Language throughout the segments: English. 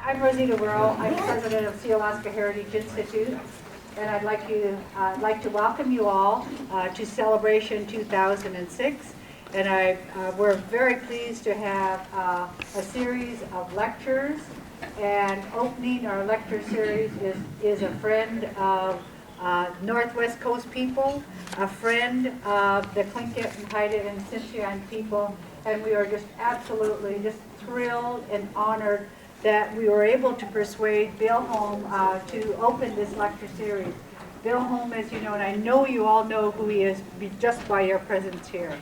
I'm Rosita Worrell. I'm president of Sealaska Heritage Institute, and I'd like to welcome you all to Celebration 2006. And we're very pleased to have a series of lectures. And opening our lecture series is a friend of Northwest Coast people, a friend of the Tlingit and Haida and Tsimshian people, and we are just absolutely just thrilled and honored that we were able to persuade Bill Holm to open this lecture series. Bill Holm, as you know, and I know you all know who he is just by your presence here.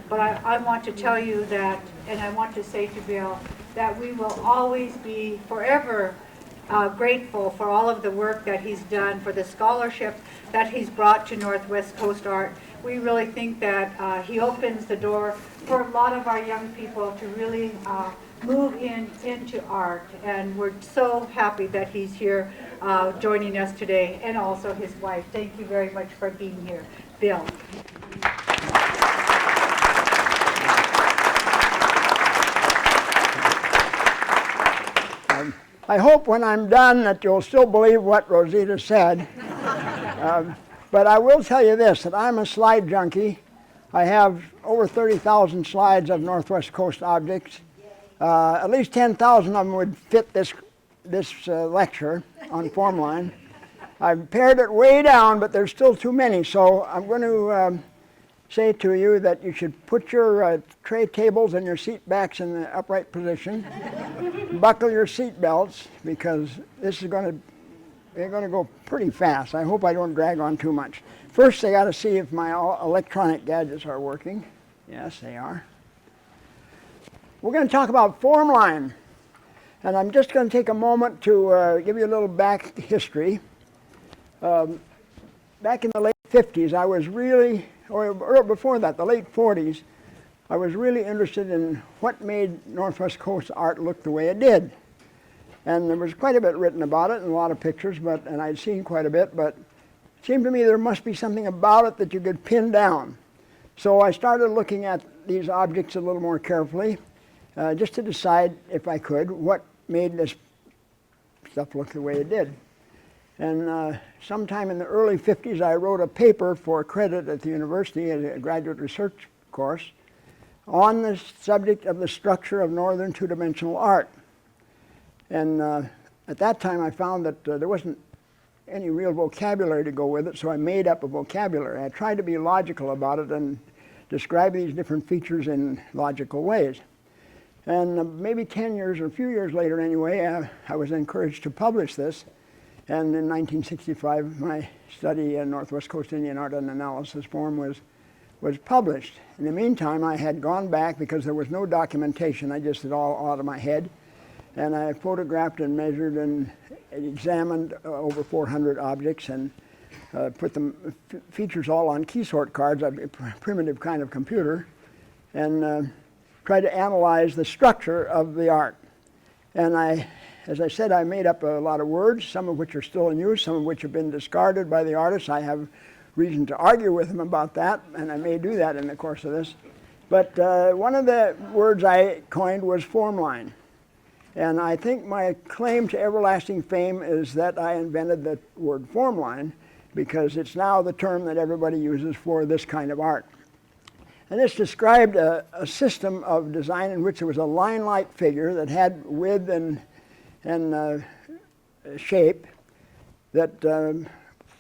But I want to tell you that, and I want to say to Bill, that we will always be forever grateful for all of the work that he's done, for the scholarship that he's brought to Northwest Coast Art. We really think that he opens the door for a lot of our young people to really move into art, and we're so happy that he's here joining us today, and also his wife. Thank you very much for being here. Bill. I hope when I'm done that you'll still believe what Rosita said. But I will tell you this, that I'm a slide junkie. I have over 30,000 slides of Northwest Coast objects. At least 10,000 of them would fit this lecture on Formline. I've pared it way down, but there's still too many. So I'm going to say to you that you should put your tray tables and your seat backs in the upright position. Buckle your seat belts, because they're going to go pretty fast. I hope I don't drag on too much. First, I got to see if my electronic gadgets are working. Yes, they are. We're going to talk about Formline, and I'm just going to take a moment to give you a little back history. Back in the late 50s, I was really, or before that, the late 40s, I was really interested in what made Northwest Coast art look the way it did. And there was quite a bit written about it and a lot of pictures, and I'd seen quite a bit, but it seemed to me there must be something about it that you could pin down. So I started looking at these objects a little more carefully, just to decide, if I could, what made this stuff look the way it did. And sometime in the early 50s, I wrote a paper for credit at the university, a graduate research course, on the subject of the structure of northern two-dimensional art. And at that time, I found that there wasn't any real vocabulary to go with it, so I made up a vocabulary. I tried to be logical about it and describe these different features in logical ways. And maybe 10 years, or a few years later anyway, I was encouraged to publish this. And in 1965, my study in Northwest Coast Indian Art and Analysis form was published. In the meantime, I had gone back, because there was no documentation. I just did all out of my head. And I photographed and measured and examined over 400 objects, and put the features all on key sort cards, a primitive kind of computer, and tried to analyze the structure of the art. And as I said, I made up a lot of words, some of which are still in use, some of which have been discarded by the artists. I have reason to argue with them about that, and I may do that in the course of this. But one of the words I coined was Formline. And I think my claim to everlasting fame is that I invented the word Formline, because it's now the term that everybody uses for this kind of art. And this described a system of design in which there was a line-like figure that had width and shape that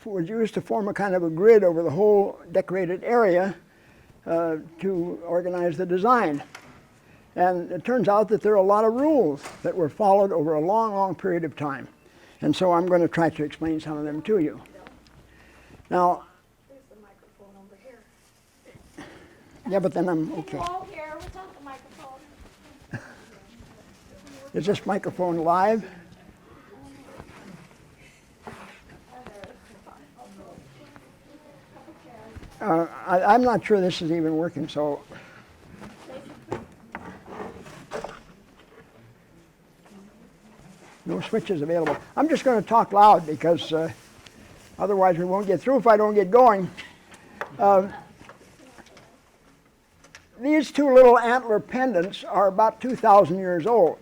was used to form a kind of a grid over the whole decorated area to organize the design. And it turns out that there are a lot of rules that were followed over a long, long period of time. And so I'm going to try to explain some of them to you. Now, there's the microphone over here. yeah, but then I'm okay. All here without the microphone. Is this microphone live? I'm not sure this is even working, so. No switches available. I'm just going to talk loud, because otherwise we won't get through if I don't get going. These two little antler pendants are about 2,000 years old.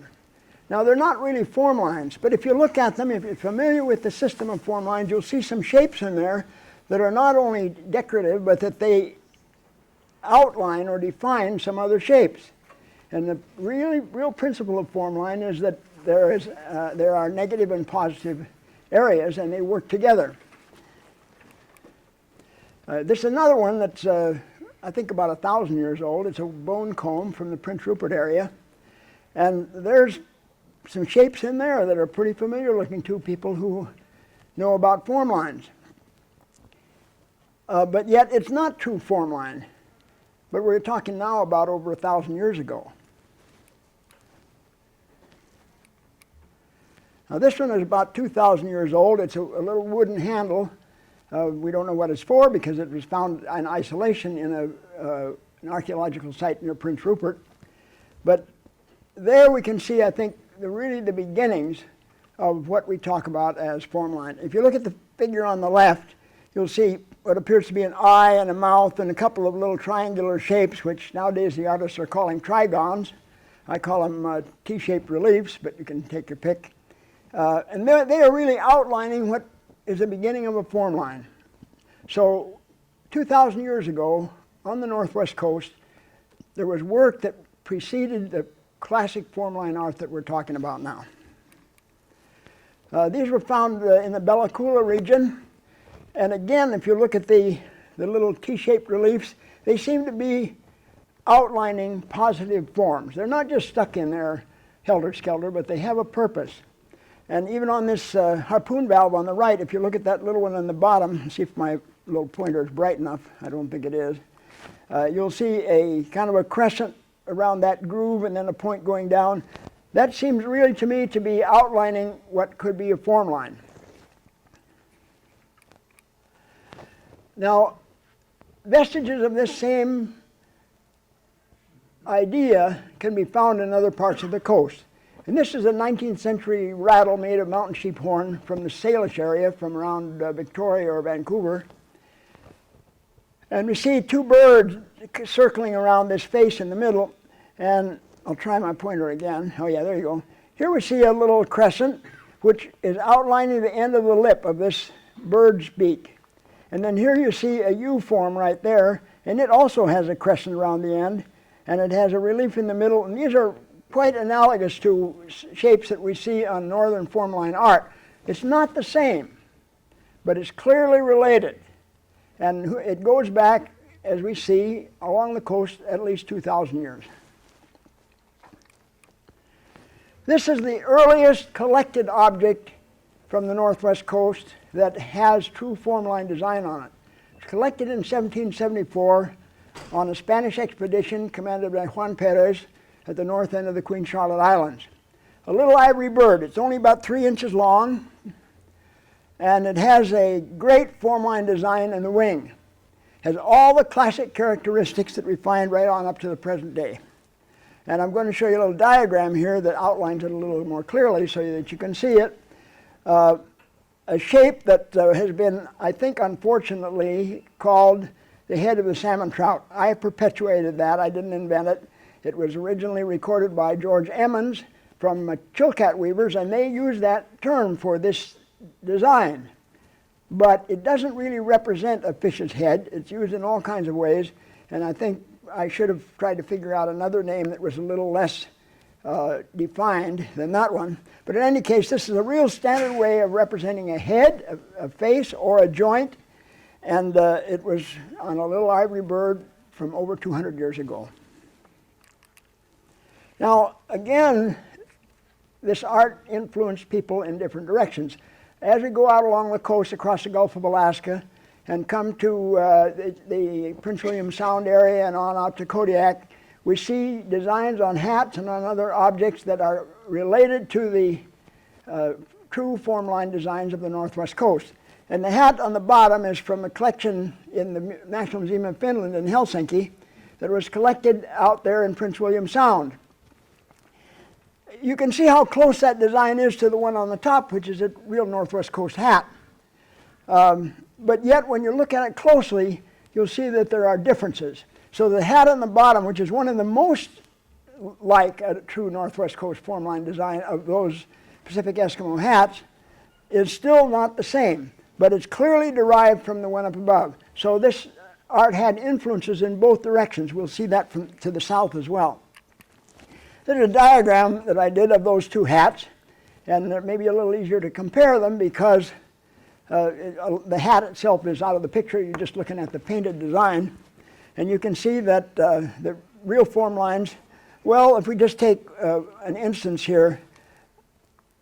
Now they're not really form lines, but if you look at them, if you're familiar with the system of form lines, you'll see some shapes in there that are not only decorative, but that they outline or define some other shapes. And the real principle of form line is that there are negative and positive areas, and they work together. This is another one that's, I think, about 1,000 years old. It's a bone comb from the Prince Rupert area. And there's some shapes in there that are pretty familiar looking to people who know about form lines. But yet it's not true form line. But we're talking now about over 1,000 years ago. Now this one is about 2,000 years old. It's a little wooden handle. We don't know what it's for because it was found in isolation in an archaeological site near Prince Rupert. But there we can see, I think, really the beginnings of what we talk about as form line. If you look at the figure on the left, you'll see what appears to be an eye and a mouth and a couple of little triangular shapes, which nowadays the artists are calling trigons. I call them T-shaped reliefs, but you can take your pick. And they are really outlining what is the beginning of a form line. So 2,000 years ago, on the northwest coast, there was work that preceded the classic form line art that we're talking about now. These were found in the Bella Coola region. And again, if you look at the little T-shaped reliefs, they seem to be outlining positive forms. They're not just stuck in there helter-skelter, but they have a purpose. And even on this harpoon valve on the right, if you look at that little one on the bottom, see if my little pointer is bright enough. I don't think it is. You'll see a kind of a crescent around that groove and then a point going down. That seems really to me to be outlining what could be a form line. Now, vestiges of this same idea can be found in other parts of the coast. And this is a 19th century rattle made of mountain sheep horn from the Salish area, from around Victoria or Vancouver. And we see two birds circling around this face in the middle. And I'll try my pointer again. Oh yeah, there you go. Here we see a little crescent, which is outlining the end of the lip of this bird's beak. And then here you see a U form right there, and it also has a crescent around the end, and it has a relief in the middle. And these are quite analogous to shapes that we see on northern form line art. It's not the same, but it's clearly related. And it goes back, as we see, along the coast at least 2,000 years. This is the earliest collected object from the northwest coast that has true form line design on it. It's collected in 1774 on a Spanish expedition commanded by Juan Perez at the north end of the Queen Charlotte Islands. A little ivory bird. It's only about 3 inches long, and it has a great form line design in the wing. It has all the classic characteristics that we find right on up to the present day. And I'm going to show you a little diagram here that outlines it a little more clearly so that you can see it. A shape that has been, I think unfortunately, called the head of the salmon trout. I perpetuated that. I didn't invent it. It was originally recorded by George Emmons from Chilkat Weavers, and they used that term for this design. But it doesn't really represent a fish's head. It's used in all kinds of ways, and I think I should have tried to figure out another name that was a little less defined than that one. But in any case, this is a real standard way of representing a head, a face, or a joint, and it was on a little ivory bird from over 200 years ago. Now, again, this art influenced people in different directions. As we go out along the coast across the Gulf of Alaska and come to the Prince William Sound area and on out to Kodiak, we see designs on hats and on other objects that are related to the true form line designs of the northwest coast. And the hat on the bottom is from a collection in the National Museum of Finland in Helsinki that was collected out there in Prince William Sound. You can see how close that design is to the one on the top, which is a real northwest coast hat. But yet when you look at it closely, you'll see that there are differences. So the hat on the bottom, which is one of the most like a true Northwest Coast formline design of those Pacific Eskimo hats is still not the same, but it's clearly derived from the one up above. So this art had influences in both directions. We'll see that from to the south as well. There's a diagram that I did of those two hats, and it may be a little easier to compare them because the hat itself is out of the picture. You're just looking at the painted design, and you can see that the real form lines, well, if we just take an instance here,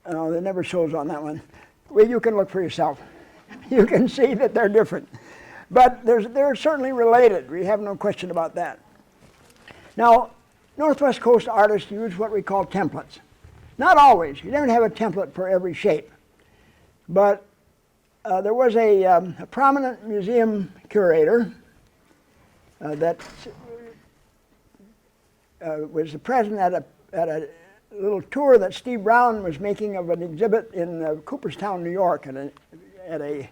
it never shows on that one. Well, you can look for yourself. You can see that they're different. But they're certainly related. We have no question about that. Now, Northwest Coast artists use what we call templates. Not always. You don't have a template for every shape. But there was a prominent museum curator that was the president at a little tour that Steve Brown was making of an exhibit in Cooperstown, New York, at a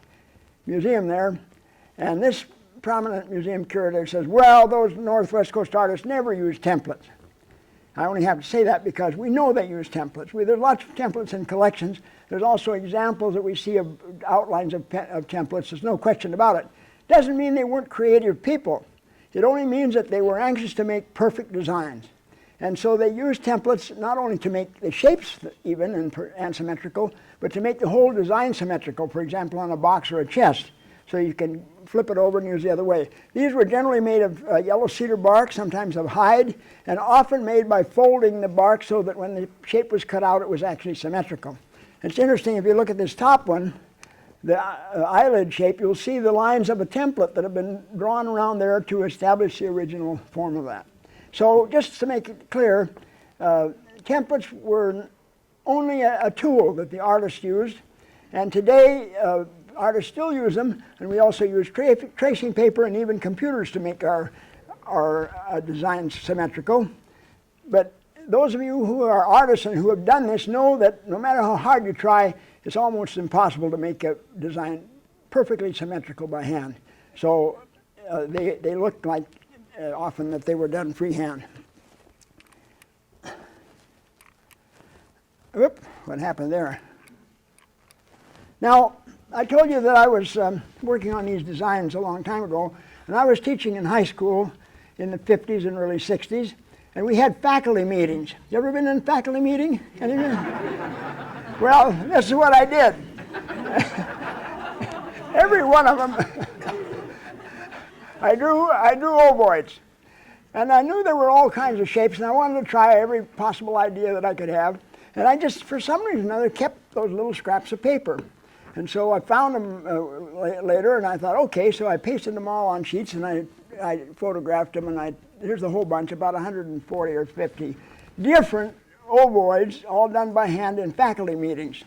museum there. And this prominent museum curator says, well, those Northwest Coast artists never use templates. I only have to say that because we know they use templates. There's lots of templates in collections. There's also examples that we see of outlines of templates. There's no question about it. Doesn't mean they weren't creative people. It only means that they were anxious to make perfect designs. And so they use templates not only to make the shapes even and symmetrical, but to make the whole design symmetrical, for example, on a box or a chest. So you can flip it over and use the other way. These were generally made of yellow cedar bark, sometimes of hide, and often made by folding the bark so that when the shape was cut out, it was actually symmetrical. It's interesting, if you look at this top one, the eyelid shape, you'll see the lines of a template that have been drawn around there to establish the original form of that. So just to make it clear, templates were only a tool that the artists used, and today artists still use them, and we also use tracing paper and even computers to make our designs symmetrical. But those of you who are artists and who have done this know that no matter how hard you try, it's almost impossible to make a design perfectly symmetrical by hand. So they look like often that they were done freehand. Oop, what happened there? Now, I told you that I was working on these designs a long time ago, and I was teaching in high school in the 50s and early 60s, and we had faculty meetings. You ever been in a faculty meeting? Anyone? Well, this is what I did. Every one of them, I drew ovoids. And I knew there were all kinds of shapes, and I wanted to try every possible idea that I could have. And I just, for some reason or other, kept those little scraps of paper. And so I found them later, and I thought, okay, so I pasted them all on sheets, and I photographed them, and here's the whole bunch, about 140 or 50 different ovoids, all done by hand in faculty meetings.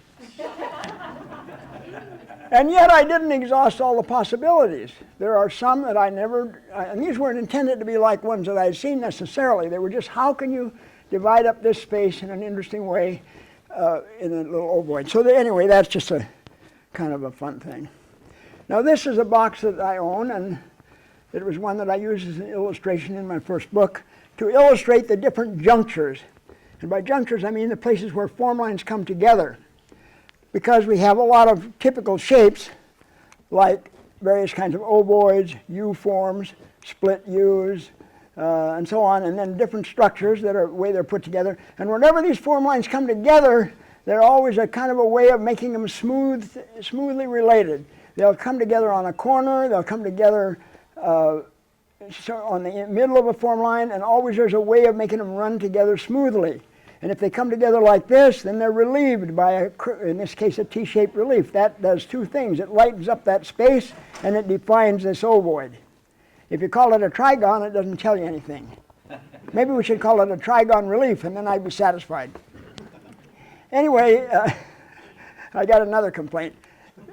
And yet I didn't exhaust all the possibilities. There are some that I never, and these weren't intended to be like ones that I had seen necessarily. They were just, how can you divide up this space in an interesting way in a little ovoid? So anyway, that's just a kind of a fun thing. Now this is a box that I own, and it was one that I used as an illustration in my first book to illustrate the different junctures. And by junctures, I mean the places where form lines come together. Because we have a lot of typical shapes, like various kinds of ovoids, U-forms, split U's, and so on, and then different structures that are the way they're put together. And whenever these form lines come together, they're always a kind of a way of making them smoothly related. They'll come together on a corner, they'll come together on the middle of a form line, and always there's a way of making them run together smoothly. And if they come together like this, then they're relieved by, in this case, a T-shaped relief. That does two things. It lightens up that space, and it defines this ovoid. If you call it a trigon, it doesn't tell you anything. Maybe we should call it a trigon relief, and then I'd be satisfied. Anyway, I got another complaint.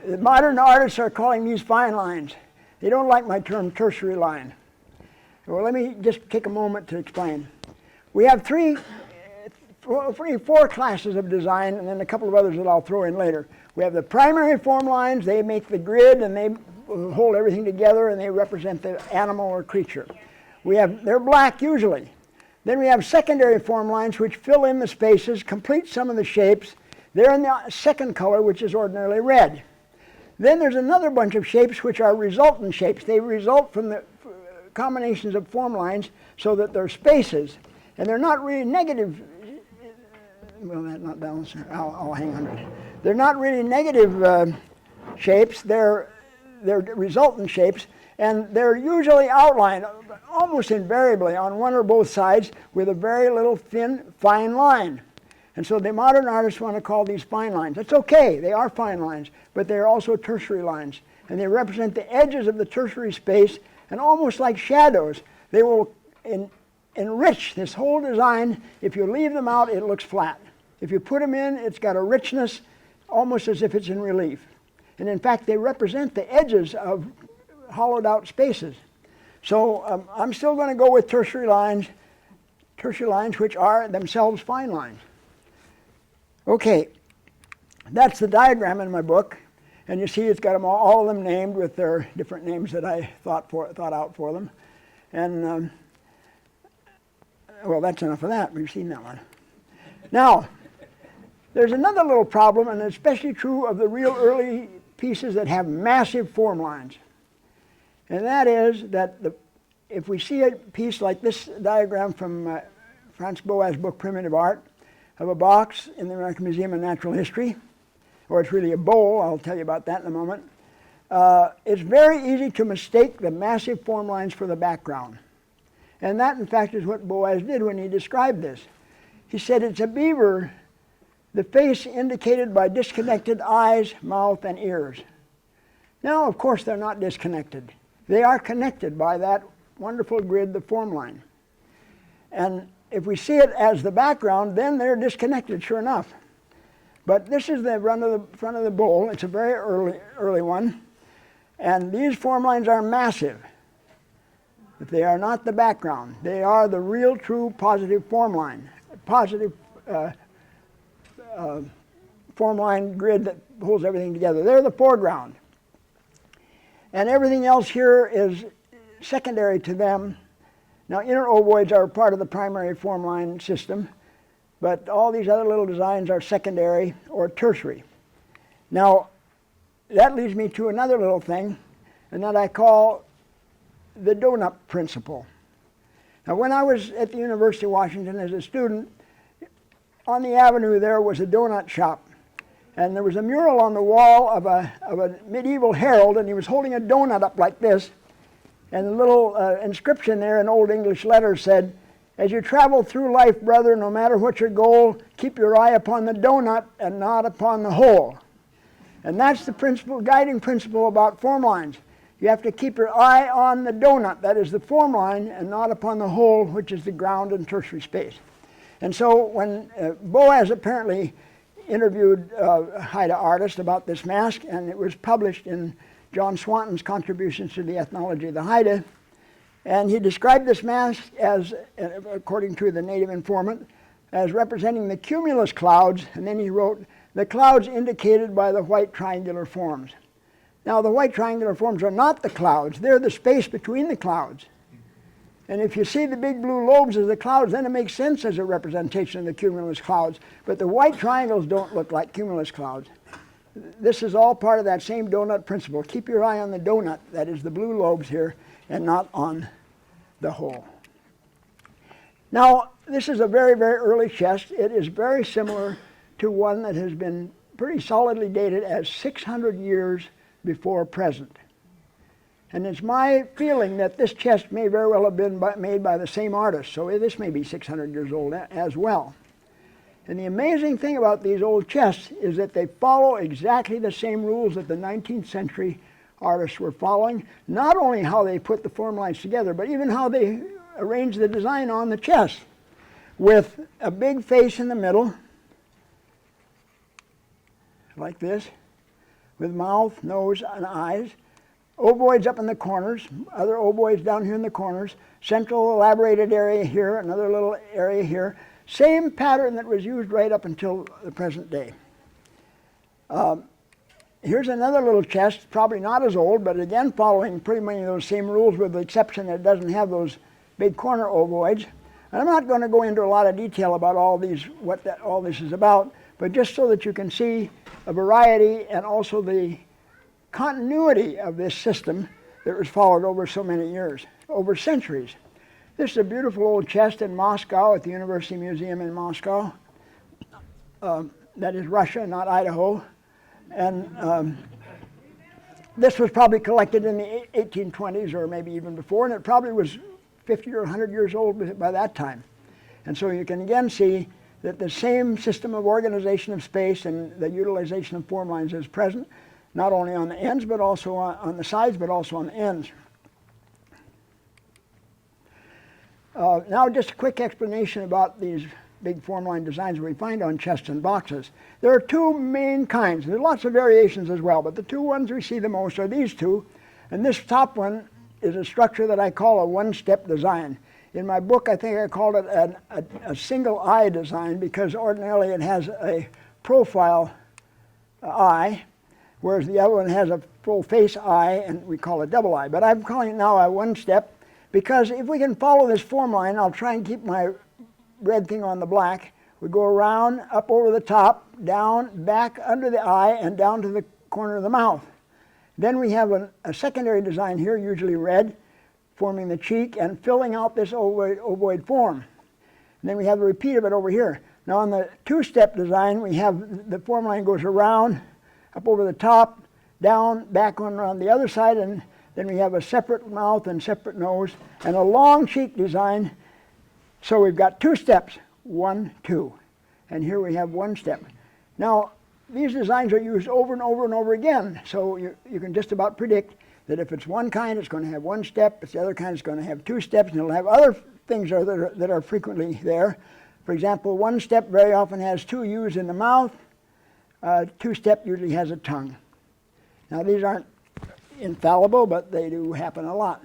The modern artists are calling these fine lines. They don't like my term tertiary line. Well, let me just take a moment to explain. We have four classes of design, and then a couple of others that I'll throw in later. We have the primary form lines. They make the grid, and they hold everything together, and they represent the animal or creature. They're black usually. Then we have secondary form lines which fill in the spaces, complete some of the shapes. They're in the second color, which is ordinarily red. Then there's another bunch of shapes which are resultant shapes. They result from the combinations of form lines so that they're spaces. And they're not really negative. Well, that's not balanced. I'll hang on to it. They're not really negative shapes. They're resultant shapes. And they're usually outlined almost invariably on one or both sides with a very little thin, fine line. And so the modern artists want to call these fine lines. That's okay, they are fine lines, but they're also tertiary lines. And they represent the edges of the tertiary space, and almost like shadows, they will enrich this whole design. If you leave them out, it looks flat. If you put them in, it's got a richness almost as if it's in relief. And in fact, they represent the edges of hollowed out spaces. So I'm still going to go with tertiary lines which are themselves fine lines. Okay, that's the diagram in my book, and you see it's got them all of them named with their different names that I thought out for them. And well, that's enough of that. We've seen that one. Now, there's another little problem, and it's especially true of the real early pieces that have massive form lines. And that is that if we see a piece like this diagram from Franz Boas's book, Primitive Art, of a box in the American Museum of Natural History, or it's really a bowl, I'll tell you about that in a moment, it's very easy to mistake the massive form lines for the background. And that, in fact, is what Boas did when he described this. He said it's a beaver, the face indicated by disconnected eyes, mouth, and ears. Now, of course, they're not disconnected. They are connected by that wonderful grid, the form line. And if we see it as the background, then they're disconnected, sure enough. But this is the front of the bowl. It's a very early one. And these form lines are massive. But they are not the background. They are the real, true, positive form line. Positive form line grid that holds everything together. They're the foreground. And everything else here is secondary to them. Now, inner ovoids are part of the primary form line system, but all these other little designs are secondary or tertiary. Now, that leads me to another little thing, and that I call the donut principle. Now, when I was at the University of Washington as a student, on the avenue there was a donut shop. And there was a mural on the wall of a medieval herald, and he was holding a donut up like this. And the little inscription there in Old English letters said, "As you travel through life, brother, no matter what your goal, keep your eye upon the donut and not upon the hole." And that's the principle, guiding principle about form lines. You have to keep your eye on the donut, that is the form line, and not upon the hole, which is the ground and tertiary space. And so when Boas apparently interviewed a Haida artist about this mask, and it was published in John Swanton's Contributions to the Ethnology of the Haida. And he described this mask as, according to the native informant, as representing the cumulus clouds, and then he wrote, "the clouds indicated by the white triangular forms." Now, the white triangular forms are not the clouds, they're the space between the clouds. And if you see the big blue lobes as the clouds, then it makes sense as a representation of the cumulus clouds. But the white triangles don't look like cumulus clouds. This is all part of that same donut principle. Keep your eye on the donut, that is the blue lobes here, and not on the hole. Now, this is a very, very early chest. It is very similar to one that has been pretty solidly dated as 600 years before present. And it's my feeling that this chest may very well have been made by the same artist, so this may be 600 years old as well. And the amazing thing about these old chests is that they follow exactly the same rules that the 19th century artists were following, not only how they put the form lines together, but even how they arranged the design on the chest, with a big face in the middle, like this, with mouth, nose, and eyes, ovoids up in the corners, other ovoids down here in the corners, central elaborated area here, another little area here. Same pattern that was used right up until the present day. Here's another little chest, probably not as old, but again following pretty many of those same rules with the exception that it doesn't have those big corner ovoids. And I'm not going to go into a lot of detail about all these, all this is about, but just so that you can see a variety and also the continuity of this system that was followed over so many years, over centuries. This is a beautiful old chest in Moscow at the University Museum in Moscow. That is Russia, not Idaho. And this was probably collected in the 1820s or maybe even before, and it probably was 50 or 100 years old by that time. And so you can again see that the same system of organization of space and the utilization of form lines is present, not only on the ends, but also on the sides, but also on the ends. Now just a quick explanation about these big form line designs we find on chests and boxes. There are two main kinds. There are lots of variations as well, but the two ones we see the most are these two. And this top one is a structure that I call a one-step design. In my book, I think I called it a single eye design because ordinarily it has a profile eye, whereas the other one has a full face eye, and we call it double eye. But I'm calling it now a one-step because if we can follow this form line, I'll try and keep my red thing on the black. We go around, up over the top, down, back under the eye, and down to the corner of the mouth. Then we have a secondary design here, usually red, forming the cheek and filling out this ovoid form. And then we have a repeat of it over here. Now on the two-step design, we have the form line goes around, up over the top, down, back on around the other side, and then we have a separate mouth and separate nose, and a long cheek design. So we've got two steps, 1, 2. And here we have one step. Now, these designs are used over and over and over again, so you can just about predict that if it's one kind, it's going to have one step, if it's the other kind, it's going to have two steps, and it'll have other things that are frequently there. For example, one step very often has two U's in the mouth. Two-step usually has a tongue. Now, these aren't infallible, but they do happen a lot.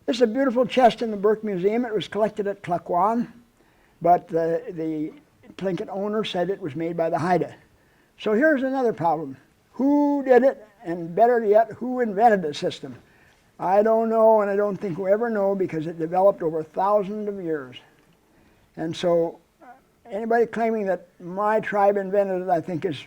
This is a beautiful chest in the Burke Museum. It was collected at Tlingit, but the Tlingit owner said it was made by the Haida. So here's another problem. Who did it? And better yet, who invented the system? I don't know, and I don't think we'll ever know because it developed over thousands of years. And so anybody claiming that my tribe invented it, I think is,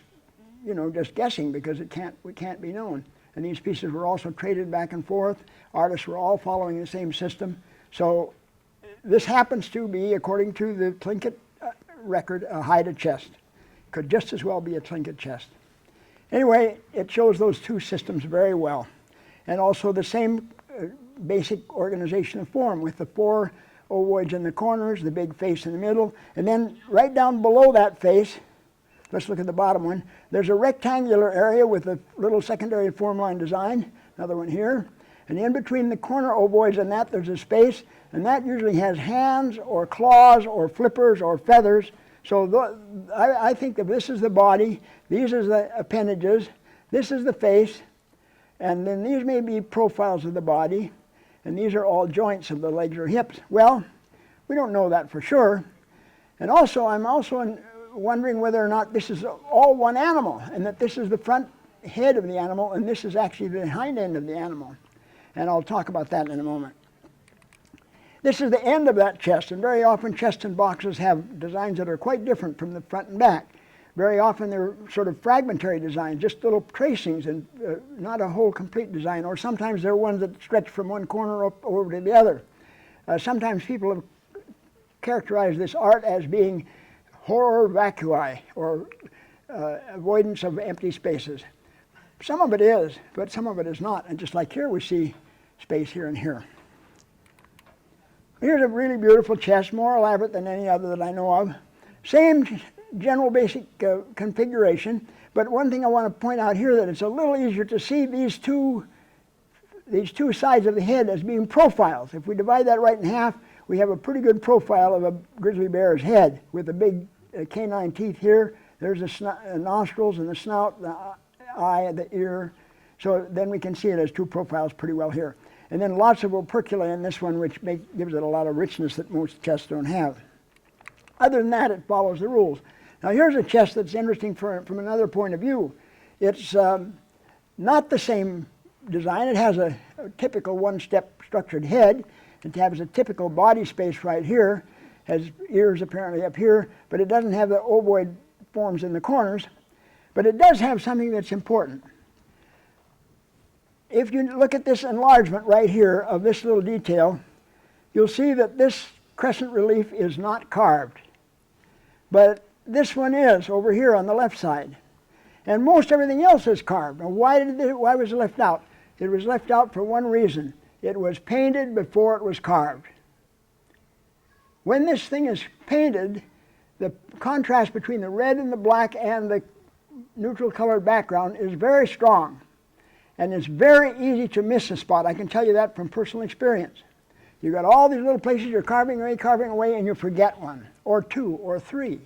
just guessing because it can't be known. And these pieces were also traded back and forth. Artists were all following the same system. So this happens to be, according to the Tlingit record, a Haida chest. Could just as well be a Tlingit chest. Anyway, it shows those two systems very well. And also the same basic organization of form with the four ovoids in the corners, the big face in the middle, and then right down below that face, let's look at the bottom one, there's a rectangular area with a little secondary form line design, another one here, and in between the corner ovoids and that there's a space, and that usually has hands or claws or flippers or feathers. So I think that this is the body, these are the appendages, this is the face, and then these may be profiles of the body, and these are all joints of the legs or hips. Well, we don't know that for sure. And also, I'm also wondering whether or not this is all one animal, and that this is the front head of the animal, and this is actually the hind end of the animal. And I'll talk about that in a moment. This is the end of that chest, and very often chests and boxes have designs that are quite different from the front and back. Very often they're sort of fragmentary designs, just little tracings and not a whole complete design, or sometimes they're ones that stretch from one corner up over to the other. Sometimes people have characterized this art as being horror vacui, or avoidance of empty spaces. Some of it is, but some of it is not, and just like here we see space here and here. Here's a really beautiful chest, more elaborate than any other that I know of. Same general basic configuration, but one thing I want to point out here that it's a little easier to see these two sides of the head as being profiles. If we divide that right in half, we have a pretty good profile of a grizzly bear's head with the big canine teeth here. There's the nostrils and the snout, the eye, the ear. So then we can see it as two profiles pretty well here. And then lots of opercula in this one, which gives it a lot of richness that most chests don't have. Other than that, it follows the rules. Now here's a chest that's interesting from another point of view. It's not the same design. It has a typical one-step structured head, It has a typical body space right here, has ears apparently up here, but it doesn't have the ovoid forms in the corners. But it does have something that's important. If you look at this enlargement right here of this little detail, you'll see that this crescent relief is not carved. But this one is over here on the left side. And most everything else is carved. Now why was it left out? It was left out for one reason. It was painted before it was carved. When this thing is painted, the contrast between the red and the black and the neutral colored background is very strong. And it's very easy to miss a spot. I can tell you that from personal experience. You've got all these little places you're carving away, and you forget one, or two, or three.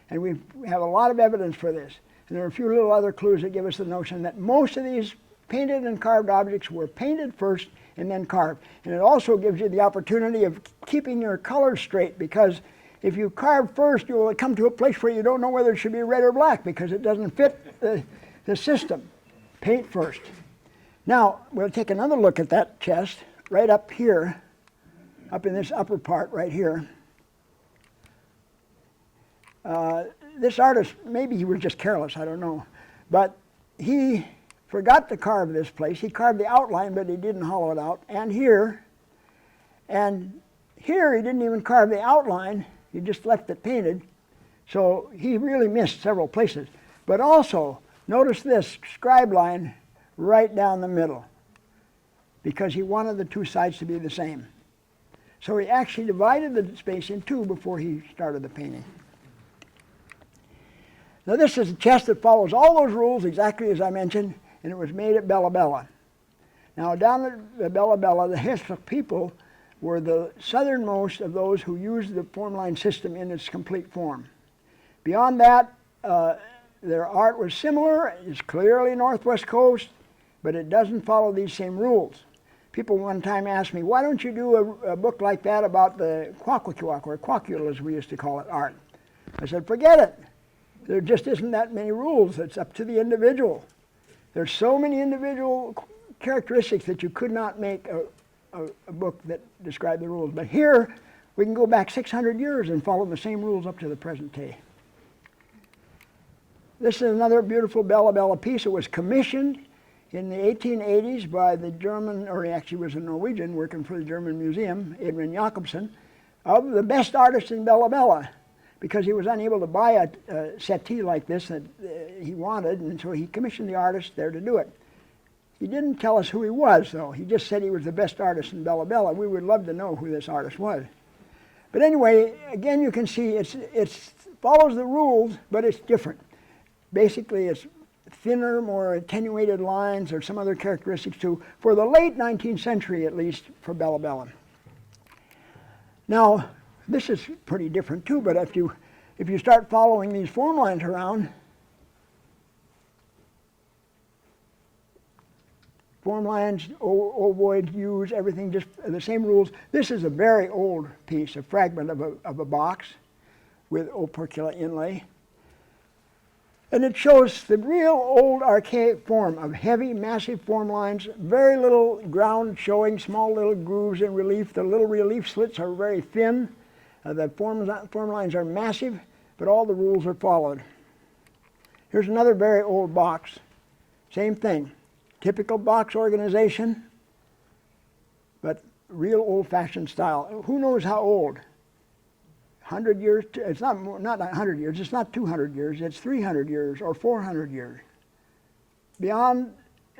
And we have a lot of evidence for this. And there are a few little other clues that give us the notion that most of these painted and carved objects were painted first and then carved. And it also gives you the opportunity of keeping your colors straight, because if you carve first, you will come to a place where you don't know whether it should be red or black because it doesn't fit the system. Paint first. Now, we'll take another look at that chest right up here, up in this upper part right here. This artist, maybe he was just careless, I don't know, but he forgot to carve this place. He carved the outline, but he didn't hollow it out. And here he didn't even carve the outline. He just left it painted. So he really missed several places. But also, notice this scribe line right down the middle, because he wanted the two sides to be the same. So he actually divided the space in two before he started the painting. Now this is a chest that follows all those rules exactly as I mentioned, and it was made at Bella Bella. Now down at Bella Bella, the Hessian people were the southernmost of those who used the Formline system in its complete form. Beyond that, their art was similar. It's clearly Northwest Coast, but it doesn't follow these same rules. People one time asked me, why don't you do a book like that about the Kwakwaka'wakw, or Kwakiutl as we used to call it, art? I said, forget it. There just isn't that many rules. It's up to the individual. There's so many individual characteristics that you could not make a book that described the rules. But here, we can go back 600 years and follow the same rules up to the present day. This is another beautiful Bella Bella piece. It was commissioned in the 1880s by the German, or he actually was a Norwegian working for the German Museum, Adrian Jakobsen, of the best artist in Bella Bella, because he was unable to buy a settee like this that he wanted, and so he commissioned the artist there to do it. He didn't tell us who he was, though. He just said he was the best artist in Bella Bella. We would love to know who this artist was. But anyway, again, you can see it follows the rules, but it's different. Basically, it's thinner, more attenuated lines, or some other characteristics too, for the late 19th century at least, for Bella Bella. Now, this is pretty different too, but if you start following these form lines around, form lines, ovoid, U's, everything just the same rules. This is a very old piece, a fragment of a box with opercula inlay. And it shows the real old archaic form of heavy, massive form lines, very little ground showing, small little grooves in relief. The little relief slits are very thin. The form lines are massive, but all the rules are followed. Here's another very old box. Same thing. Typical box organization, but real old-fashioned style. Who knows how old? 100 years? It's not 100 years. It's not 200 years. It's 300 years or 400 years. Beyond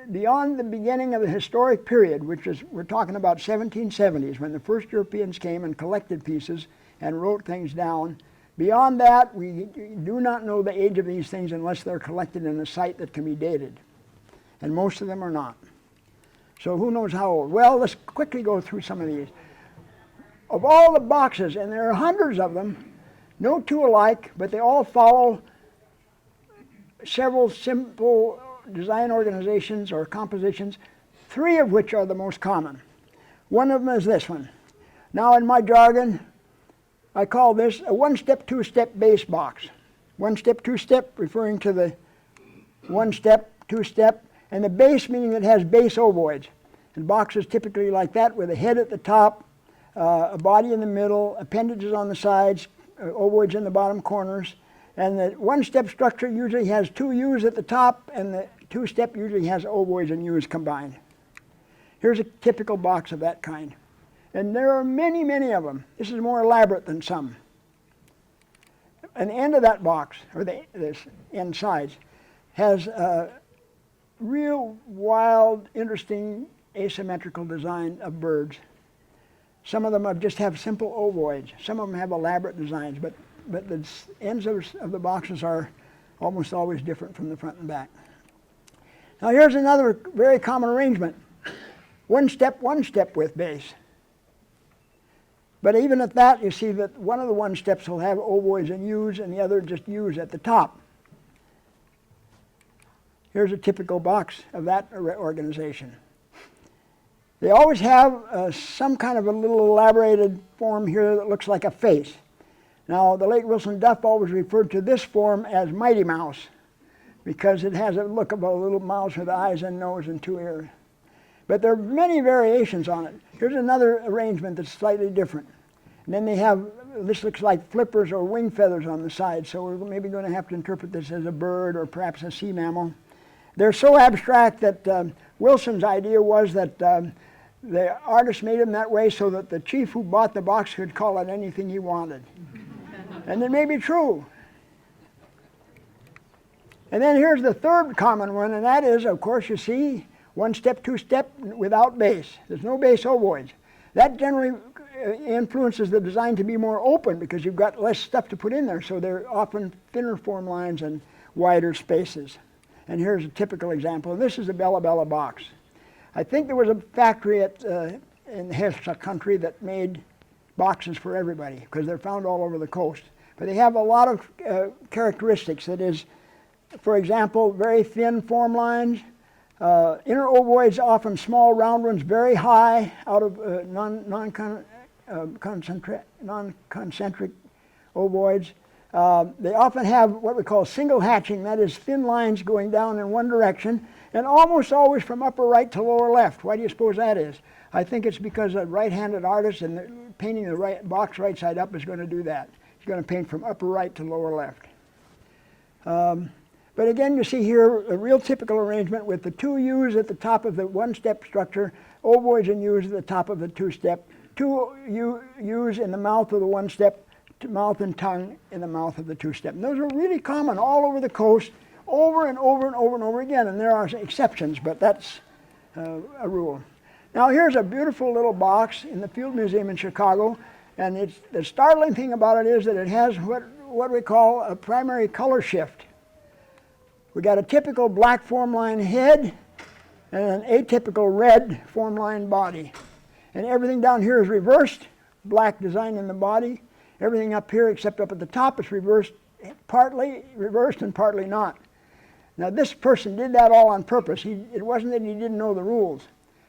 the beginning of the historic period, which is, we're talking about 1770s, when the first Europeans came and collected pieces and wrote things down. Beyond that, we do not know the age of these things unless they're collected in a site that can be dated. And most of them are not. So who knows how old? Well, let's quickly go through some of these. Of all the boxes, and there are hundreds of them, no two alike, but they all follow several simple design organizations or compositions, three of which are the most common. One of them is this one. Now in my jargon, I call this a one-step, two-step base box. One-step, two-step referring to the one-step, two-step, and the base meaning it has base ovoids. And boxes typically like that with a head at the top, a body in the middle, appendages on the sides, ovoids in the bottom corners, and the one-step structure usually has 2 U's at the top, and the 2-step usually has ovoids and U's combined. Here's a typical box of that kind. And there are many, many of them. This is more elaborate than some. An end of that box, or this end sides, has a real wild, interesting, asymmetrical design of birds. Some of them just have simple ovoids. Some of them have elaborate designs, but the ends of the boxes are almost always different from the front and back. Now here's another very common arrangement. One step with base. But even at that, you see that one of the one steps will have ovoids and U's, and the other just U's at the top. Here's a typical box of that organization. They always have some kind of a little elaborated form here that looks like a face. Now, the late Wilson Duff always referred to this form as Mighty Mouse because it has a look of a little mouse with eyes and nose and 2 ears. But there are many variations on it. Here's another arrangement that's slightly different. And then they have, this looks like flippers or wing feathers on the side, so we're maybe going to have to interpret this as a bird or perhaps a sea mammal. They're so abstract that Wilson's idea was that the artist made them that way so that the chief who bought the box could call it anything he wanted. And it may be true. And then here's the third common one, and that is, of course, you see, 1-step, 2-step without base. There's no base ovoids. That generally influences the design to be more open because you've got less stuff to put in there, so they're often thinner form lines and wider spaces. And here's a typical example. This is a Bella Bella box. I think there was a factory in the Haida country that made boxes for everybody because they're found all over the coast. But they have a lot of characteristics. That is, for example, very thin form lines, inner ovoids, often small round ones, very high out of non-concentric ovoids. They often have what we call single hatching, that is thin lines going down in one direction, and almost always from upper right to lower left. Why do you suppose that is? I think it's because a right-handed artist and painting the box right side up is going to do that. He's going to paint from upper right to lower left. But again, you see here a real typical arrangement with the 2 U's at the top of the 1-step structure, ovoids and U's at the top of the 2-step, 2 U's in the mouth of the 1-step, mouth and tongue in the mouth of the 2-step. And those are really common all over the coast, over and over and over and over again. And there are exceptions, but that's a rule. Now here's a beautiful little box in the Field Museum in Chicago, and the startling thing about it is that it has what we call a primary color shift. We got a typical black form line head and an atypical red form line body. And everything down here is reversed, black design in the body. Everything up here except up at the top is reversed, partly reversed and partly not. Now this person did that all on purpose. It wasn't that he didn't know the rules.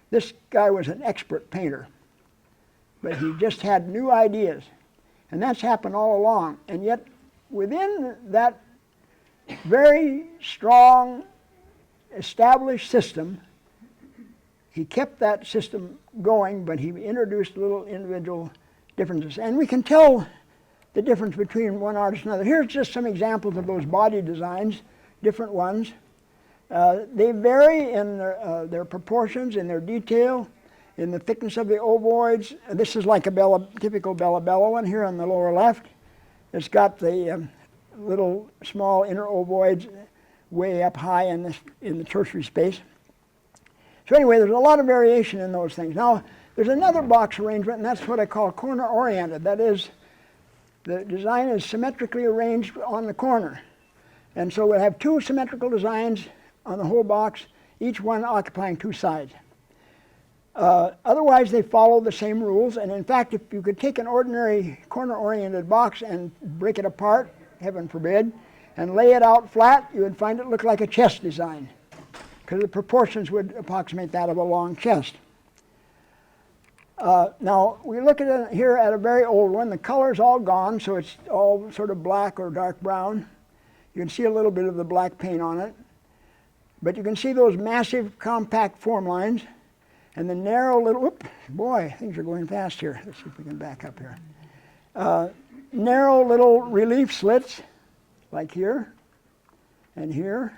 This guy was an expert painter, but he just had new ideas. And that's happened all along. And yet within that very strong, established system, he kept that system going, but he introduced little individual differences. And we can tell the difference between one artist and another. Here's just some examples of those body designs, different ones. They vary in their proportions, in their detail, in the thickness of the ovoids. This is like a typical Bella Bella one here on the lower left. It's got the little small inner ovoids way up high in the tertiary space. So anyway, there's a lot of variation in those things. Now, there's another box arrangement, and that's what I call corner-oriented. That is, the design is symmetrically arranged on the corner. And so we'll have 2 symmetrical designs on the whole box, each one occupying 2 sides. Otherwise, they follow the same rules. And in fact, if you could take an ordinary corner-oriented box and break it apart, heaven forbid, and lay it out flat, you would find it look like a chest design, because the proportions would approximate that of a long chest. Now, we look at it here at a very old one. The color's all gone, so it's all sort of black or dark brown. You can see a little bit of the black paint on it. But you can see those massive, compact form lines. And the narrow little, whoop, boy, things are going fast here. Let's see if we can back up here. Narrow little relief slits, like here and here.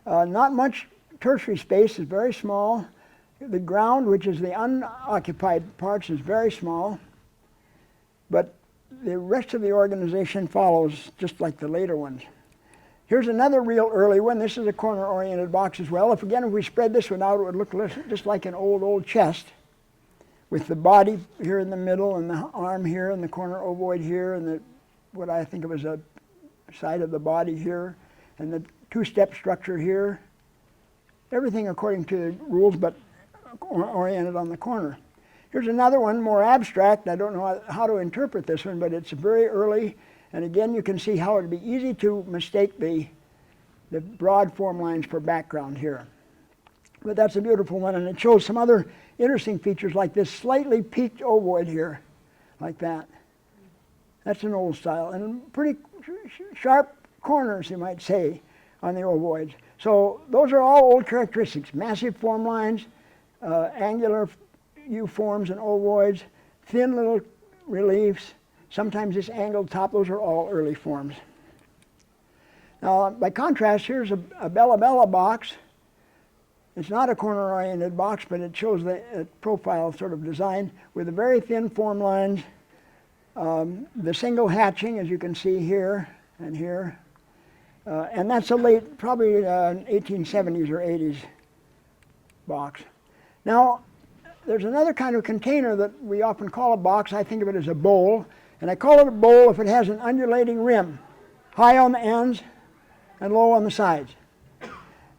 Not much tertiary space, is very small. The ground, which is the unoccupied parts, is very small. But the rest of the organization follows, just like the later ones. Here's another real early one. This is a corner-oriented box as well. If we spread this one out, it would look just like an old chest, with the body here in the middle and the arm here and the corner ovoid here and what I think of as a side of the body here and the two-step structure here. Everything according to the rules, but oriented on the corner. Here's another one, more abstract. I don't know how to interpret this one, but it's very early. And again, you can see how it would be easy to mistake the broad form lines for background here. But that's a beautiful one, and it shows some other interesting features like this slightly peaked ovoid here, like that. That's an old style, and pretty sharp corners, you might say, on the ovoids. So those are all old characteristics. Massive form lines, angular U-forms and ovoids, thin little reliefs, sometimes this angled top. Those are all early forms. Now, by contrast, here's a Bella Bella box. It's not a corner-oriented box, but it shows the profile sort of design with the very thin form lines, the single hatching, as you can see here and here. And that's a late, probably 1870s or 80s box. Now, there's another kind of container that we often call a box. I think of it as a bowl. And I call it a bowl if it has an undulating rim, high on the ends and low on the sides.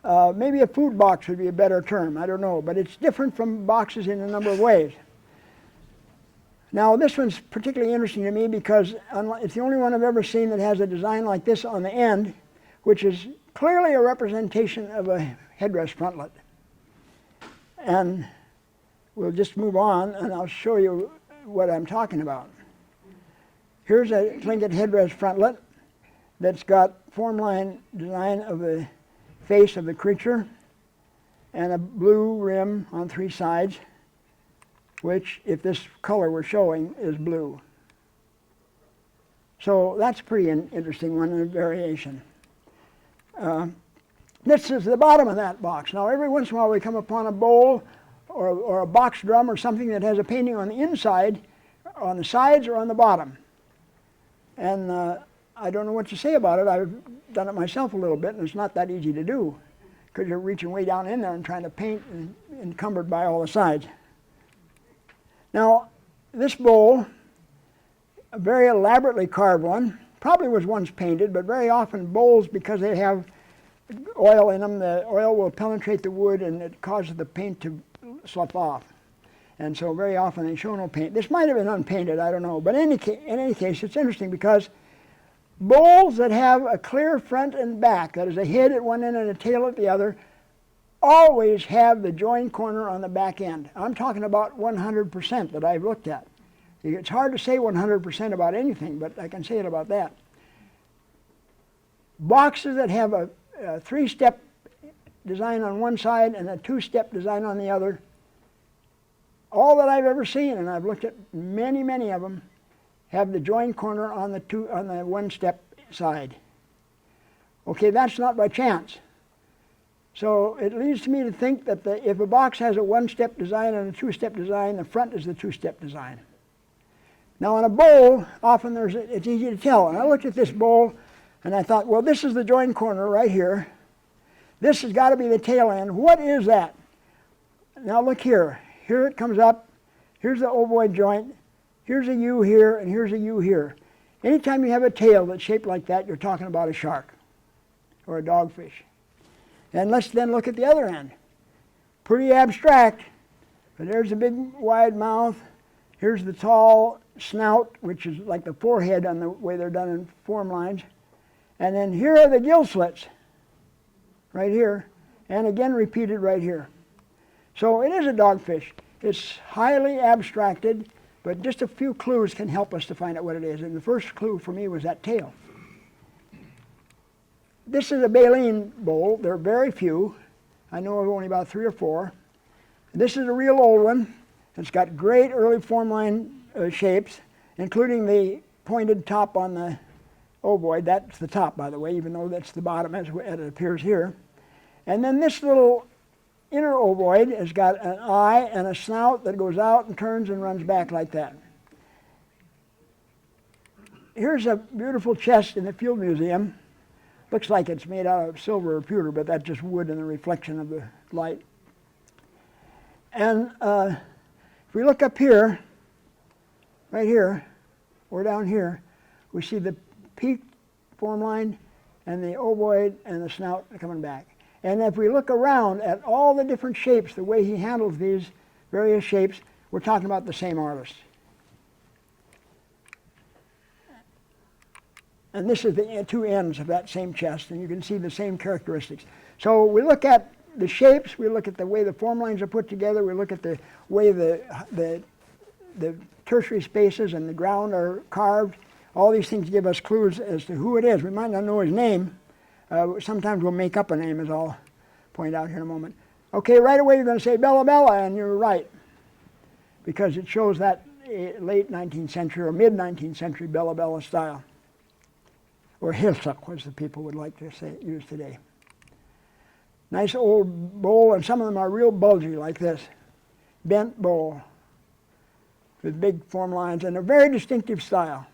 Maybe a food box would be a better term, I don't know, but it's different from boxes in a number of ways. Now this one's particularly interesting to me because it's the only one I've ever seen that has a design like this on the end, which is clearly a representation of a headdress frontlet. And we'll just move on and I'll show you what I'm talking about. Here's a Tlingit headdress frontlet that's got formline design of the face of the creature and a blue rim on three sides, which, if this color were showing, is blue. So that's a pretty interesting one, and a variation. This is the bottom of that box. Now, every once in a while we come upon a bowl or a box drum or something that has a painting on the inside, on the sides, or on the bottom. And I don't know what to say about it. I've done it myself a little bit, and it's not that easy to do because you're reaching way down in there and trying to paint and encumbered by all the sides. Now, this bowl, a very elaborately carved one, probably was once painted, but very often bowls, because they have oil in them, the oil will penetrate the wood and it causes the paint to slough off. And so very often they show no paint. This might have been unpainted, I don't know. But in any case, it's interesting because bowls that have a clear front and back, that is a head at one end and a tail at the other, always have the joined corner on the back end. I'm talking about 100% that I've looked at. It's hard to say 100% about anything, but I can say it about that. Boxes that have a three-step design on one side and a two-step design on the other, all that I've ever seen, and I've looked at many, many of them, have the joined corner on the one-step side. Okay, that's not by chance. So it leads to me to think that if a box has a one-step design and a two-step design, the front is the two-step design. Now on a bowl, often it's easy to tell. And I looked at this bowl and I thought, well, this is the joined corner right here. This has got to be the tail end. What is that? Now look here. Here it comes up. Here's the ovoid joint. Here's a U here, and here's a U here. Anytime you have a tail that's shaped like that, you're talking about a shark or a dogfish. And let's then look at the other end. Pretty abstract, but there's a big wide mouth. Here's the tall snout, which is like the forehead on the way they're done in form lines. And then here are the gill slits, right here, and again repeated right here. So it is a dogfish. It's highly abstracted, but just a few clues can help us to find out what it is. And the first clue for me was that tail. This is a baleen bowl. There are very few. I know of only about 3 or 4. This is a real old one. It's got great early formline shapes, including the pointed top on the ovoid. That's the top, by the way, even though that's the bottom as it appears here. And then this little inner ovoid has got an eye and a snout that goes out and turns and runs back like that. Here's a beautiful chest in the Field Museum. Looks like it's made out of silver or pewter, but that's just wood in the reflection of the light. And if we look up here, right here, or down here, we see the peak form line and the ovoid and the snout coming back. And if we look around at all the different shapes, the way he handles these various shapes, we're talking about the same artist. And this is the two ends of that same chest, and you can see the same characteristics. So we look at the shapes, we look at the way the form lines are put together, we look at the way the tertiary spaces and the ground are carved. All these things give us clues as to who it is. We might not know his name. Sometimes we'll make up a name, as I'll point out here in a moment. Okay, right away you're going to say Bella Bella, and you're right, because it shows that late 19th century or mid 19th century Bella Bella style, or Hilsak, as the people would like to say use today. Nice old bowl, and some of them are real bulgy like this. Bent bowl with big form lines and a very distinctive style.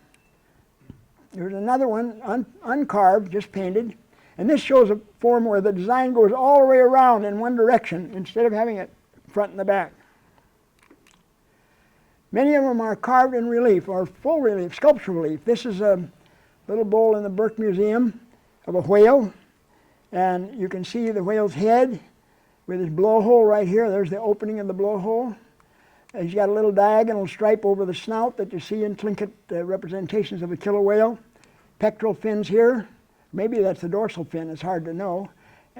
There's another one, uncarved, just painted. And this shows a form where the design goes all the way around in one direction instead of having it front and the back. Many of them are carved in relief or full relief, sculpture relief. This is a little bowl in the Burke Museum of a whale. And you can see the whale's head with his blowhole right here. There's the opening of the blowhole. And he's got a little diagonal stripe over the snout that you see in Tlingit representations of a killer whale. Pectoral fins here. Maybe that's the dorsal fin. It's hard to know.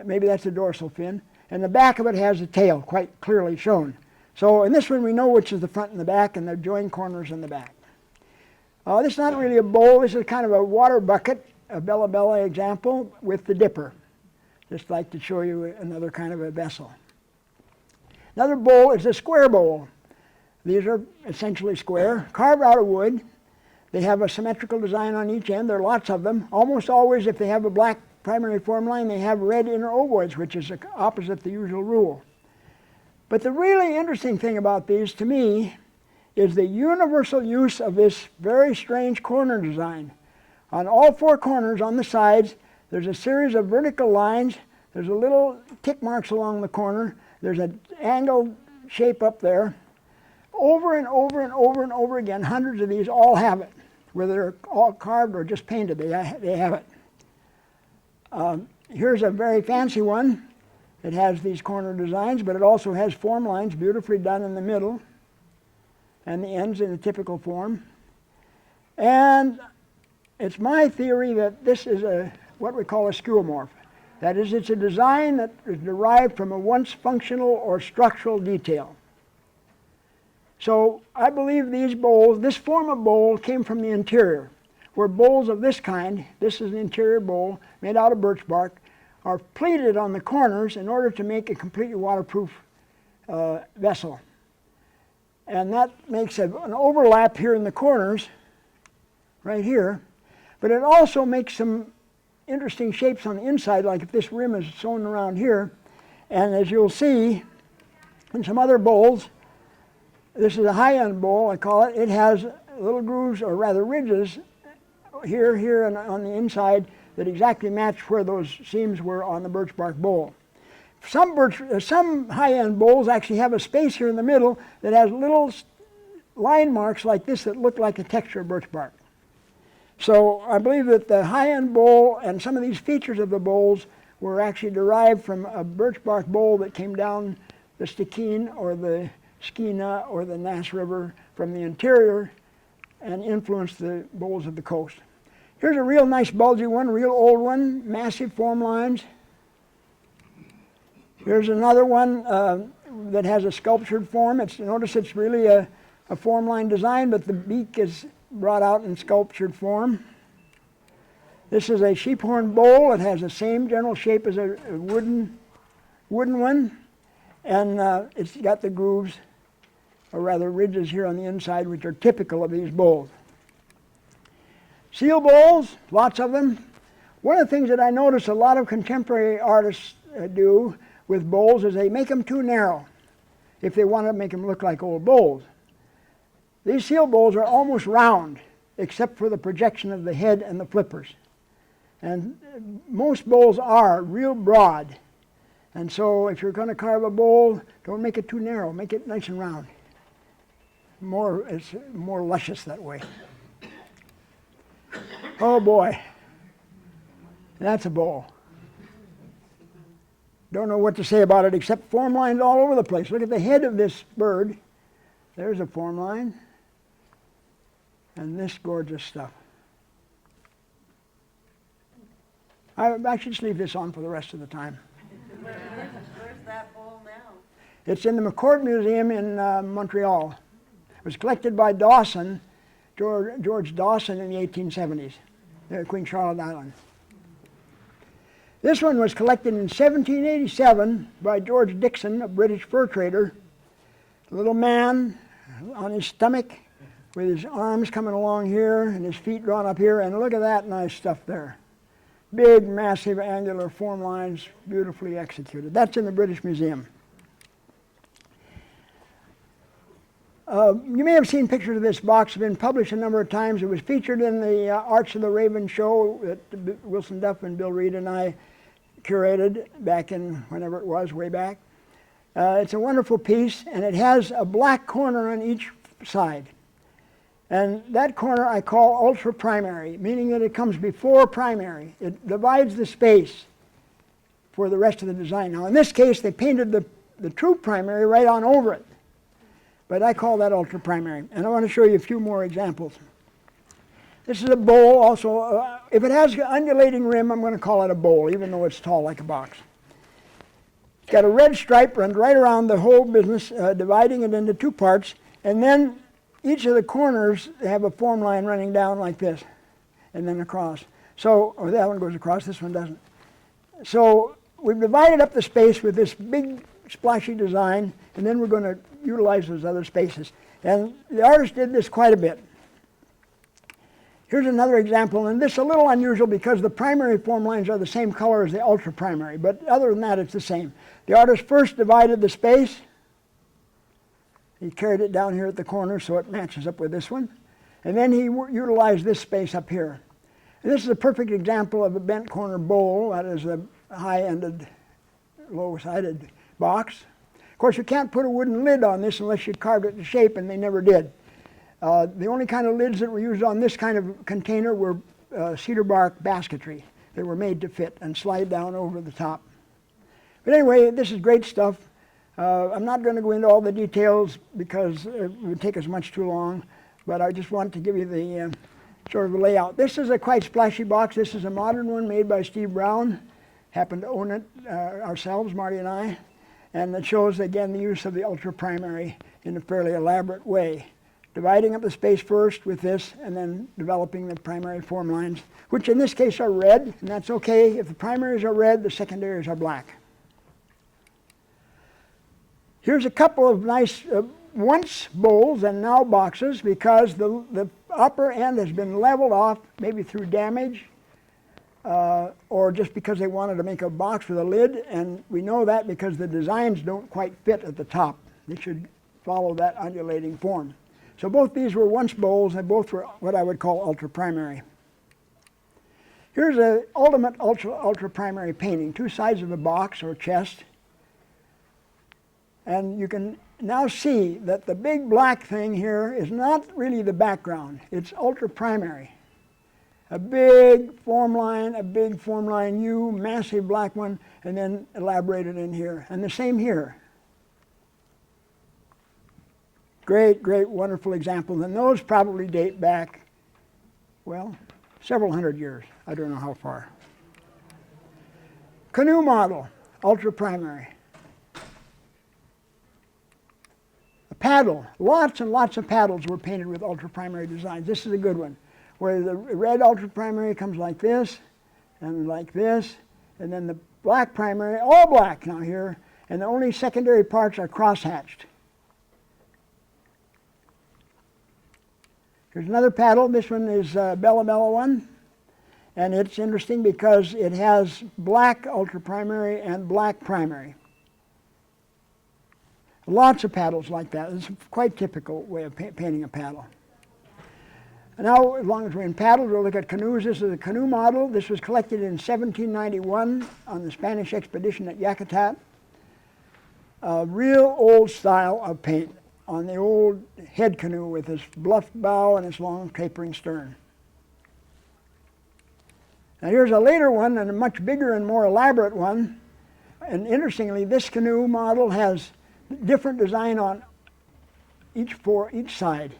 Maybe that's the dorsal fin. And the back of it has the tail quite clearly shown. So in this one we know which is the front and the back, and the joined corners in the back. This is not really a bowl. This is kind of a water bucket, a Bella Bella example with the dipper. Just like to show you another kind of a vessel. Another bowl is a square bowl. These are essentially square, carved out of wood. They have a symmetrical design on each end. There are lots of them. Almost always, if they have a black primary form line, they have red inner ovoids, which is opposite the usual rule. But the really interesting thing about these, to me, is the universal use of this very strange corner design. On all four corners on the sides, there's a series of vertical lines. There's a little tick marks along the corner. There's an angled shape up there. Over and over and over and over again, hundreds of these all have it. Whether they're all carved or just painted, they have it. Here's a very fancy one. It has these corner designs, but it also has form lines beautifully done in the middle and the ends in a typical form. And it's my theory that this is what we call a skeuomorph. That is, it's a design that is derived from a once functional or structural detail. So I believe these bowls, this form of bowl came from the interior, where bowls of this kind, this is an interior bowl made out of birch bark, are pleated on the corners in order to make a completely waterproof vessel. And that makes an overlap here in the corners, right here, but it also makes some interesting shapes on the inside, like if this rim is sewn around here. And as you'll see in some other bowls, this is a high-end bowl, I call it. It has little grooves, or rather ridges, here, and on the inside that exactly match where those seams were on the birch bark bowl. Some high-end bowls actually have a space here in the middle that has little line marks like this that look like the texture of birch bark. So I believe that the high-end bowl and some of these features of the bowls were actually derived from a birch bark bowl that came down the Stikine or the Skeena or the Nass River from the interior and influenced the bowls of the coast. Here's a real nice bulgy one, real old one, massive form lines. Here's another one that has a sculptured form. Notice it's really a form line design, but the beak is brought out in sculptured form. This is a sheephorn bowl. It has the same general shape as a wooden one. And it's got the grooves, or rather ridges here on the inside, which are typical of these bowls. Seal bowls, lots of them. One of the things that I notice a lot of contemporary artists do with bowls is they make them too narrow if they want to make them look like old bowls. These seal bowls are almost round, except for the projection of the head and the flippers. And most bowls are real broad. And so if you're going to carve a bowl, don't make it too narrow. Make it nice and round. It's more luscious that way. Oh boy, that's a bowl. Don't know what to say about it except form lines all over the place. Look at the head of this bird. There's a form line. And this gorgeous stuff. I should just leave this on for the rest of the time. Where's that bowl now? It's in the McCord Museum in Montreal. It was collected by Dawson, George Dawson, in the 1870s, Queen Charlotte Island. This one was collected in 1787 by George Dixon, a British fur trader. A little man on his stomach with his arms coming along here and his feet drawn up here, and look at that nice stuff there. Big, massive, angular form lines, beautifully executed. That's in the British Museum. You may have seen pictures of this box. It's been published a number of times. It was featured in the Arts of the Raven show that Wilson Duff and Bill Reed and I curated back in whenever it was, way back. It's a wonderful piece, and it has a black corner on each side. And that corner I call ultra-primary, meaning that it comes before primary. It divides the space for the rest of the design. Now in this case, they painted the true primary right on over it. But I call that ultra-primary. And I want to show you a few more examples. This is a bowl also. If it has an undulating rim, I'm going to call it a bowl, even though it's tall like a box. It's got a red stripe runs right around the whole business, dividing it into two parts. And then each of the corners have a form line running down like this, and then across. So, that one goes across, this one doesn't. So we've divided up the space with this big splashy design, and then we're going to utilize those other spaces. And the artist did this quite a bit. Here's another example, and this is a little unusual because the primary form lines are the same color as the ultra-primary, but other than that, it's the same. The artist first divided the space. He carried it down here at the corner so it matches up with this one. And then he utilized this space up here. And this is a perfect example of a bent corner bowl. That is a high-ended, low-sided box. Of course, you can't put a wooden lid on this unless you carved it to shape, and they never did. The only kind of lids that were used on this kind of container were cedar bark basketry. They were made to fit and slide down over the top. But anyway, this is great stuff. I'm not going to go into all the details because it would take us much too long, but I just want to give you the sort of a layout. This is a quite splashy box. This is a modern one made by Steve Brown. Happened to own it ourselves, Marty and I. And it shows, again, the use of the ultra-primary in a fairly elaborate way. Dividing up the space first with this, and then developing the primary form lines, which in this case are red, and that's okay. If the primaries are red, the secondaries are black. Here's a couple of nice once bowls and now boxes because the upper end has been leveled off, maybe through damage or just because they wanted to make a box with a lid, and we know that because the designs don't quite fit at the top. They should follow that undulating form. So both these were once bowls, and both were what I would call ultra-primary. Here's an ultimate ultra-primary painting, two sides of a box or chest. And you can now see that the big black thing here is not really the background. It's ultra-primary. A big form line U, massive black one, and then elaborated in here. And the same here. Great, great, wonderful examples. And those probably date back, well, several hundred years. I don't know how far. Canoe model, ultra-primary. A paddle, lots and lots of paddles were painted with ultra-primary designs. This is a good one, where the red ultra-primary comes like this, and then the black primary, all black now here, and the only secondary parts are crosshatched. Here's another paddle. This one is a Bella Bella one, and it's interesting because it has black ultraprimary and black primary. Lots of paddles like that. It's a quite typical way of painting a paddle. And now, as long as we're in paddles, we'll look at canoes. This is a canoe model. This was collected in 1791 on the Spanish expedition at Yakutat. A real old style of paint on the old head canoe with its bluff bow and its long tapering stern. Now here's a later one, and a much bigger and more elaborate one. And interestingly, this canoe model has different design on each side.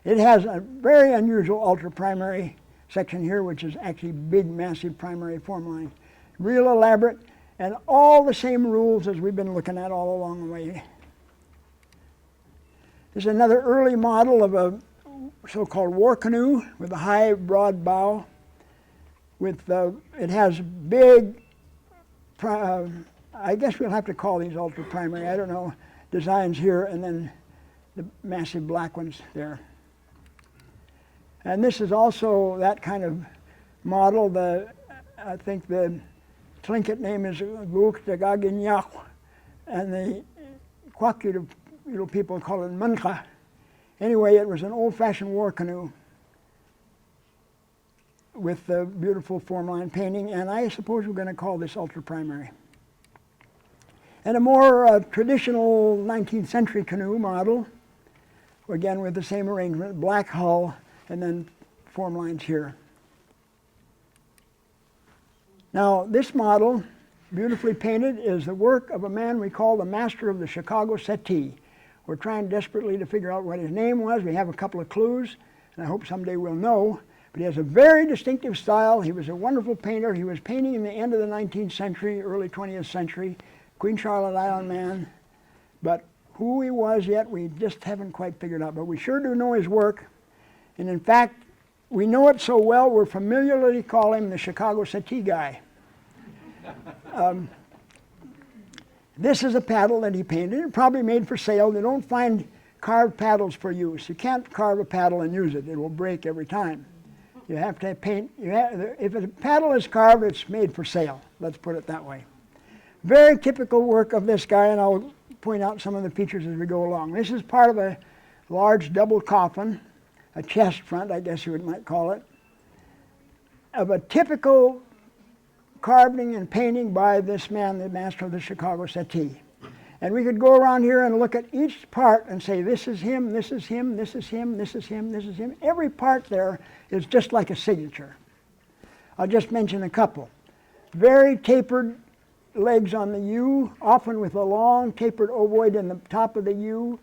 It has a very unusual ultra-primary section here, which is actually big, massive primary formline. Real elaborate, and all the same rules as we've been looking at all along the way. This is another early model of a so-called war canoe with a high, broad bow. It has big, I guess we'll have to call these ultra-primary, I don't know, designs here, and then the massive black ones there. And this is also that kind of model. I think the Tlingit name is Gugtagaginyak, and the Kwakiutl people call it Manka. Anyway, it was an old-fashioned war canoe with the beautiful formline painting, and I suppose we're going to call this ultra-primary. And a more traditional 19th century canoe model, again with the same arrangement, black hull, and then form lines here. Now, this model, beautifully painted, is the work of a man we call the master of the Chicago Settee. We're trying desperately to figure out what his name was. We have a couple of clues, and I hope someday we'll know. But he has a very distinctive style. He was a wonderful painter. He was painting in the end of the 19th century, early 20th century, Queen Charlotte Island man. But who he was yet, we just haven't quite figured out. But we sure do know his work. And in fact, we know it so well, we're familiarly call him the Chicago Settee guy. This is a paddle that he painted, probably made for sale. They don't find carved paddles for use. You can't carve a paddle and use it. It will break every time. You have to paint. If a paddle is carved, it's made for sale. Let's put it that way. Very typical work of this guy, and I'll point out some of the features as we go along. This is part of a large double coffin, a chest front, I guess you might call it, of a typical carving and painting by this man, the master of the Chicago Settee. And we could go around here and look at each part and say, this is him, this is him, this is him, this is him, this is him. Every part there is just like a signature. I'll just mention a couple. Very tapered legs on the U, often with a long tapered ovoid in the top of the U.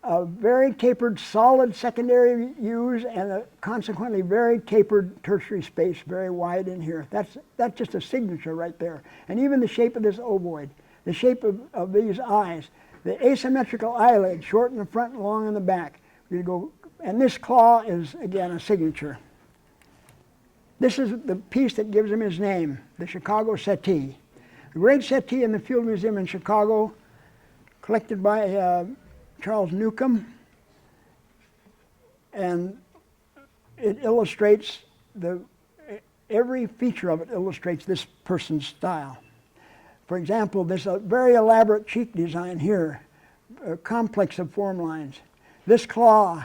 Very tapered solid secondary U's, and consequently very tapered tertiary space, very wide in here. That's just a signature right there. And even the shape of this ovoid, the shape of these eyes, the asymmetrical eyelid, short in the front and long in the back. And this claw is, again, a signature. This is the piece that gives him his name, the Chicago Settee. The great settee in the Field Museum in Chicago, collected by Charles Newcomb, and it illustrates every feature of it illustrates this person's style. For example, there's a very elaborate cheek design here, a complex of form lines. This claw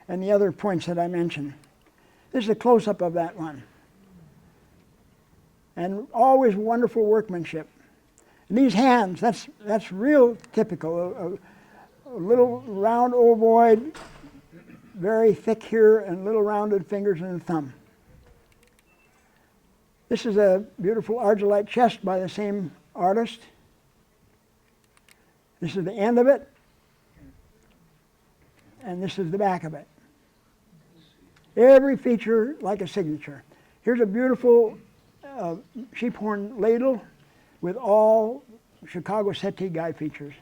and the other points that I mentioned. This is a close-up of that one. And always wonderful workmanship. And these hands, that's real typical. A little round ovoid, very thick here, and little rounded fingers and a thumb. This is a beautiful Argillite chest by the same artist. This is the end of it, and this is the back of it. Every feature like a signature. Here's a beautiful sheep horn ladle with all Chicago Settee guy features.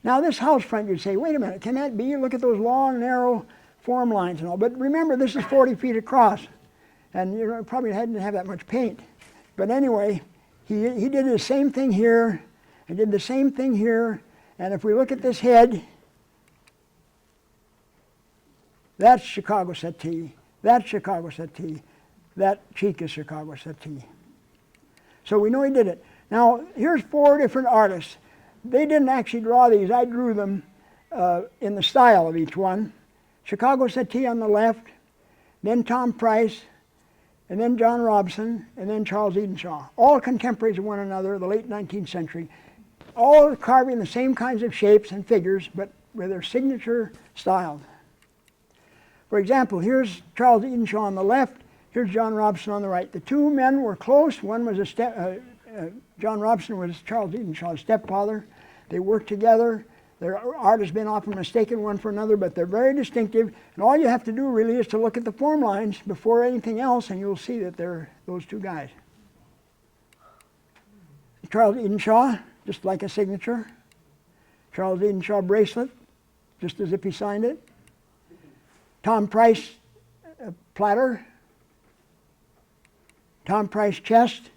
Now this house front, you'd say, wait a minute, can that be? Look at those long, narrow form lines and all. But remember, this is 40 feet across, and you probably hadn't have that much paint. But anyway, he did the same thing here, I did the same thing here, and if we look at this head, that's Chicago Settee, that's Chicago Settee, that cheek is Chicago Settee. So we know he did it. Now, here's 4 different artists. They didn't actually draw these, I drew them in the style of each one. Chicago Settee on the left, then Tom Price, and then John Robson, and then Charles Edenshaw. All contemporaries of one another, the late 19th century. All carving the same kinds of shapes and figures, but with their signature styles. For example, here's Charles Edenshaw on the left, here's John Robson on the right. The 2 men were close. One was John Robson was Charles Edenshaw's stepfather. They worked together. Their art has been often mistaken one for another, but they're very distinctive. And all you have to do really is to look at the form lines before anything else, and you'll see that they're those 2 guys. Charles Edenshaw, just like a signature. Charles Edenshaw bracelet, just as if he signed it. Tom Price platter. Tom Price chest.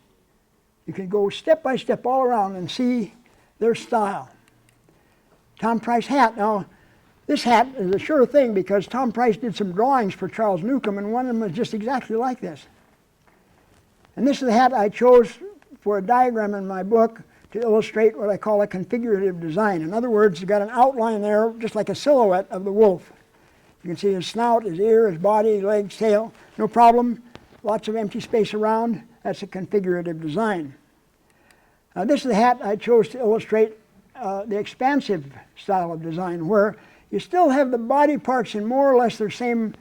You can go step by step all around and see their style. Tom Price hat. Now, this hat is a sure thing because Tom Price did some drawings for Charles Newcomb, and one of them was just exactly like this. And this is the hat I chose for a diagram in my book to illustrate what I call a configurative design. In other words, you've got an outline there, just like a silhouette of the wolf. You can see his snout, his ear, his body, legs, tail, no problem. Lots of empty space around. That's a configurative design. This is the hat I chose to illustrate the expansive style of design, where you still have the body parts in more or less their same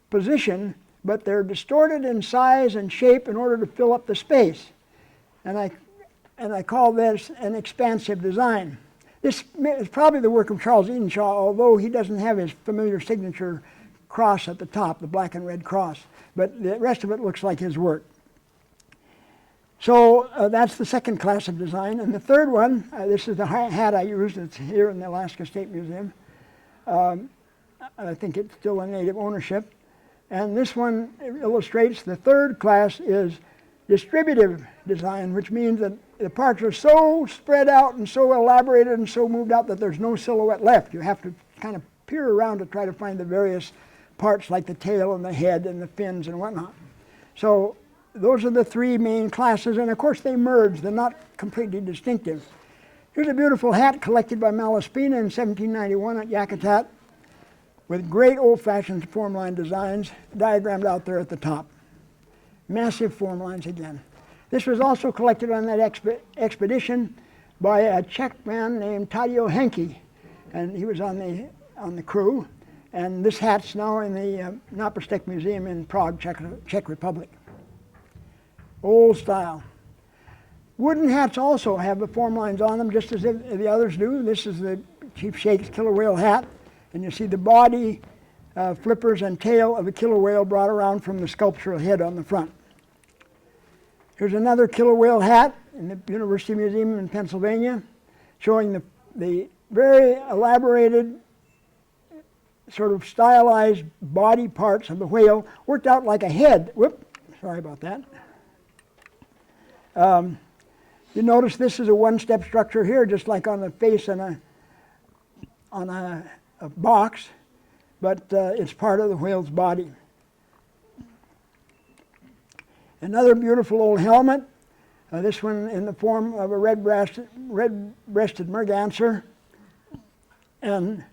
position, but they're distorted in size and shape in order to fill up the space. And I call this an expansive design. This is probably the work of Charles Edenshaw, although he doesn't have his familiar signature cross at the top, the black and red cross. But the rest of it looks like his work. So that's the second class of design. And the third one, this is the hat I used. It's here in the Alaska State Museum. I think it's still in native ownership. And this one illustrates the third class is distributive design, which means that the parts are so spread out and so elaborated and so moved out that there's no silhouette left. You have to kind of peer around to try to find the various parts like the tail and the head and the fins and whatnot. So those are the 3 main classes, and of course they merge. They're not completely distinctive. Here's a beautiful hat collected by Malaspina in 1791 at Yakutat with great old-fashioned formline designs diagrammed out there at the top. Massive form lines again. This was also collected on that expedition by a Czech man named Tadeo Henke, and he was on the crew. And this hat's now in the Náprstek Museum in Prague, Czech Republic. Old style. Wooden hats also have the form lines on them, just as the others do. This is the Chief Sheikh's killer whale hat, and you see the body, flippers, and tail of a killer whale brought around from the sculptural head on the front. Here's another killer whale hat in the University Museum in Pennsylvania, showing the very elaborated, sort of stylized body parts of the whale, worked out like a head. Whoop, sorry about that. You notice this is a one-step structure here, just like on the face on a box, but it's part of the whale's body. Another beautiful old helmet, this one in the form of a red-breasted Merganser, and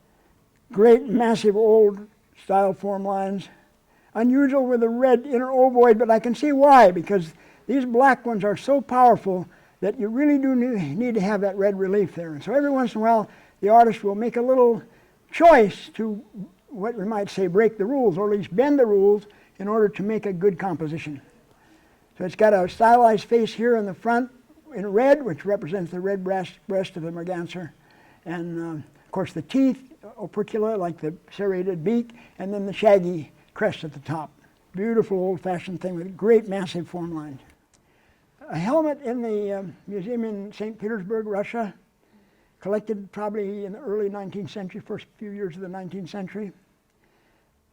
great, massive old style form lines. Unusual with a red inner ovoid, but I can see why, because these black ones are so powerful that you really do need to have that red relief there. And so every once in a while, the artist will make a little choice to, what we might say, break the rules, or at least bend the rules in order to make a good composition. So it's got a stylized face here in the front in red, which represents the red breast of the Merganser. And of course the teeth, opercula, like the serrated beak, and then the shaggy crest at the top. Beautiful old-fashioned thing with great massive form lines. A helmet in the museum in St. Petersburg, Russia, collected probably in the early 19th century, first few years of the 19th century.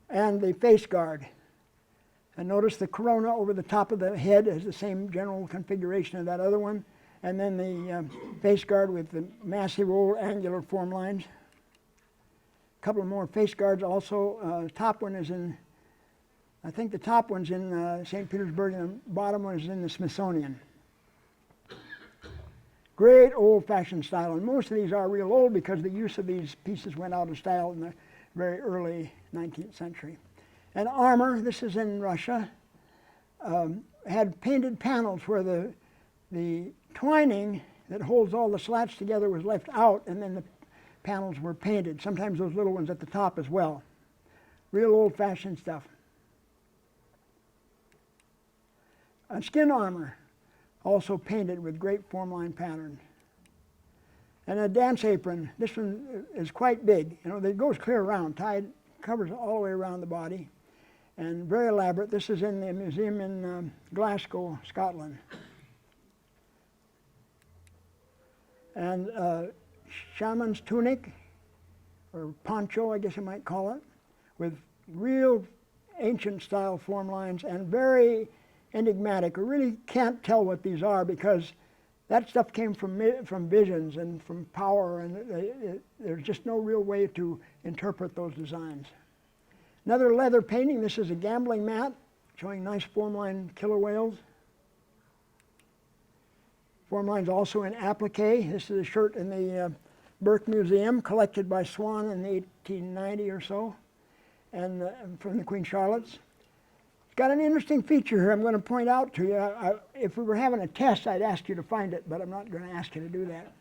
And the face guard. And notice the corona over the top of the head is the same general configuration of that other one. And then the face guard with the massive old angular form lines. A couple of more face guards also. Top one is in, I think the top one's in St. Petersburg and the bottom one is in the Smithsonian. Great old-fashioned style, and most of these are real old because the use of these pieces went out of style in the very early 19th century. And armor, this is in Russia, had painted panels where the twining that holds all the slats together was left out, and then the panels were painted, sometimes those little ones at the top as well. Real old-fashioned stuff. Skin armor, also painted with great formline patterns. And a dance apron, this one is quite big. You know, it goes clear around, tied, covers all the way around the body, and very elaborate. This is in the museum in Glasgow, Scotland. And shaman's tunic, or poncho, I guess you might call it, with real ancient style form lines and very enigmatic. We really can't tell what these are because that stuff came from visions and from power, and there's just no real way to interpret those designs. Another leather painting, this is a gambling mat showing nice formline killer whales. Formlines also in applique. This is a shirt in the Burke Museum, collected by Swan in 1890 or so, and from the Queen Charlotte's. It's got an interesting feature here I'm going to point out to you. If we were having a test, I'd ask you to find it, but I'm not going to ask you to do that.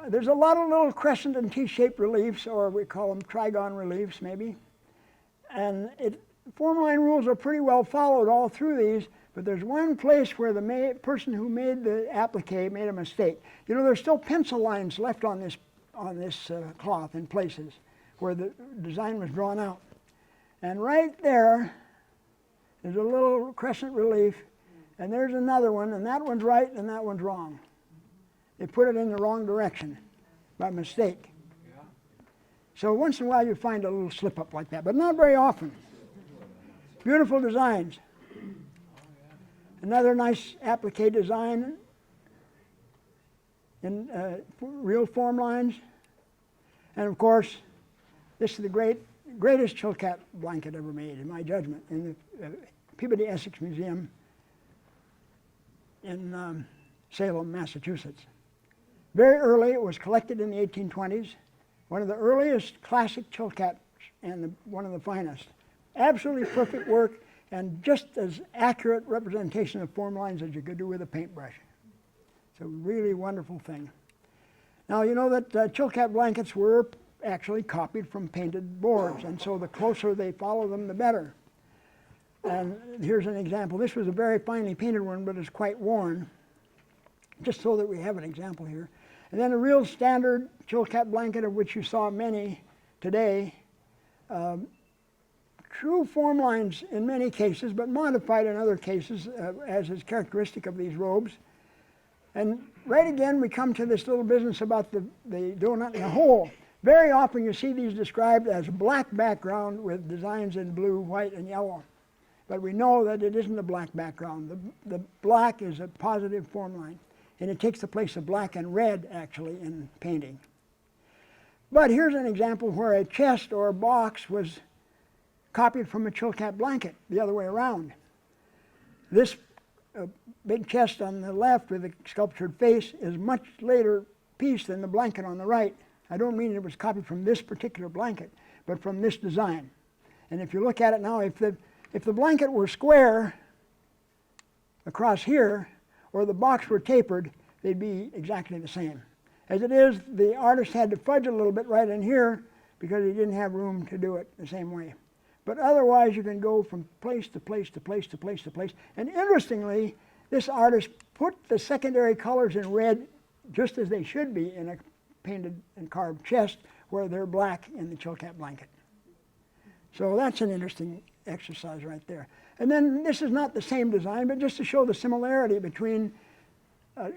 There's a lot of little crescent and T-shaped reliefs, or we call them trigon reliefs maybe. And formline rules are pretty well followed all through these, but there's one place where the person who made the applique made a mistake. You know, there's still pencil lines left on this cloth in places where the design was drawn out. And right there is a little crescent relief, and there's another one, and that one's right and that one's wrong. They put it in the wrong direction by mistake. So once in a while you find a little slip up like that, but not very often. Beautiful designs. Another nice applique design in real form lines. And of course, this is the greatest Chilkat blanket ever made, in my judgment, in the Peabody Essex Museum in Salem, Massachusetts. Very early, it was collected in the 1820s. One of the earliest classic Chilkats and one of the finest. Absolutely perfect work and just as accurate representation of form lines as you could do with a paintbrush. It's a really wonderful thing. Now you know that Chilkat blankets were actually copied from painted boards, and so the closer they follow them, the better. And here's an example. This was a very finely painted one, but it's quite worn, just so that we have an example here. And then a real standard Chilkat blanket, of which you saw many today. True form lines in many cases, but modified in other cases, as is characteristic of these robes. And right again, we come to this little business about the donut and the hole. Very often you see these described as black background with designs in blue, white, and yellow. But we know that it isn't a black background. The black is a positive form line, and it takes the place of black and red, actually, in painting. But here's an example where a chest or a box was copied from a Chilkat blanket, the other way around. This big chest on the left with a sculptured face is much later piece than the blanket on the right. I don't mean it was copied from this particular blanket, but from this design. And if you look at it now, if the blanket were square across here, or the box were tapered, they'd be exactly the same. As it is, the artist had to fudge a little bit right in here because he didn't have room to do it the same way. But otherwise, you can go from place to place to place to place to place. And interestingly, this artist put the secondary colors in red just as they should be in a painted and carved chest, where they're black in the Chilkat blanket. So that's an interesting exercise right there. And then this is not the same design, but just to show the similarity between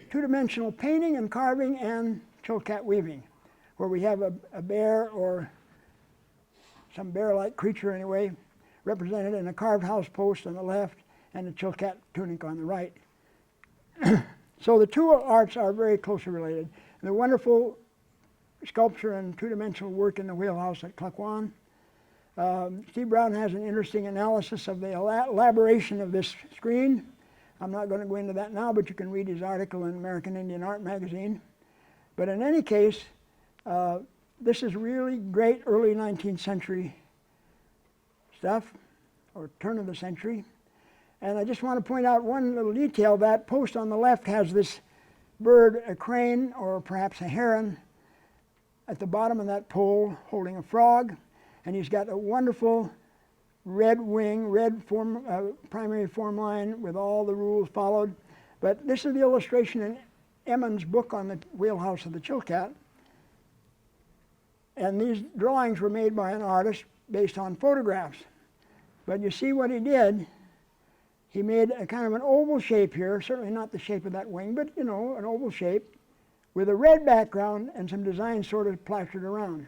two-dimensional painting and carving and Chilkat weaving, where we have a bear or some bear-like creature anyway, represented in a carved house post on the left and a Chilkat tunic on the right. So the two arts are very closely related. The wonderful sculpture and two-dimensional work in the wheelhouse at Klukwan. Steve Brown has an interesting analysis of the elaboration of this screen. I'm not going to go into that now, but you can read his article in American Indian Art magazine. But in any case, this is really great early 19th century stuff, or turn of the century. And I just want to point out one little detail. That post on the left has this bird, a crane, or perhaps a heron, at the bottom of that pole holding a frog. And he's got a wonderful red wing, red primary form line with all the rules followed. But this is the illustration in Emmons' book on the wheelhouse of the Chilkat. And these drawings were made by an artist based on photographs. But you see what he did. He made a kind of an oval shape here, certainly not the shape of that wing, but you know, an oval shape with a red background and some design sort of plastered around,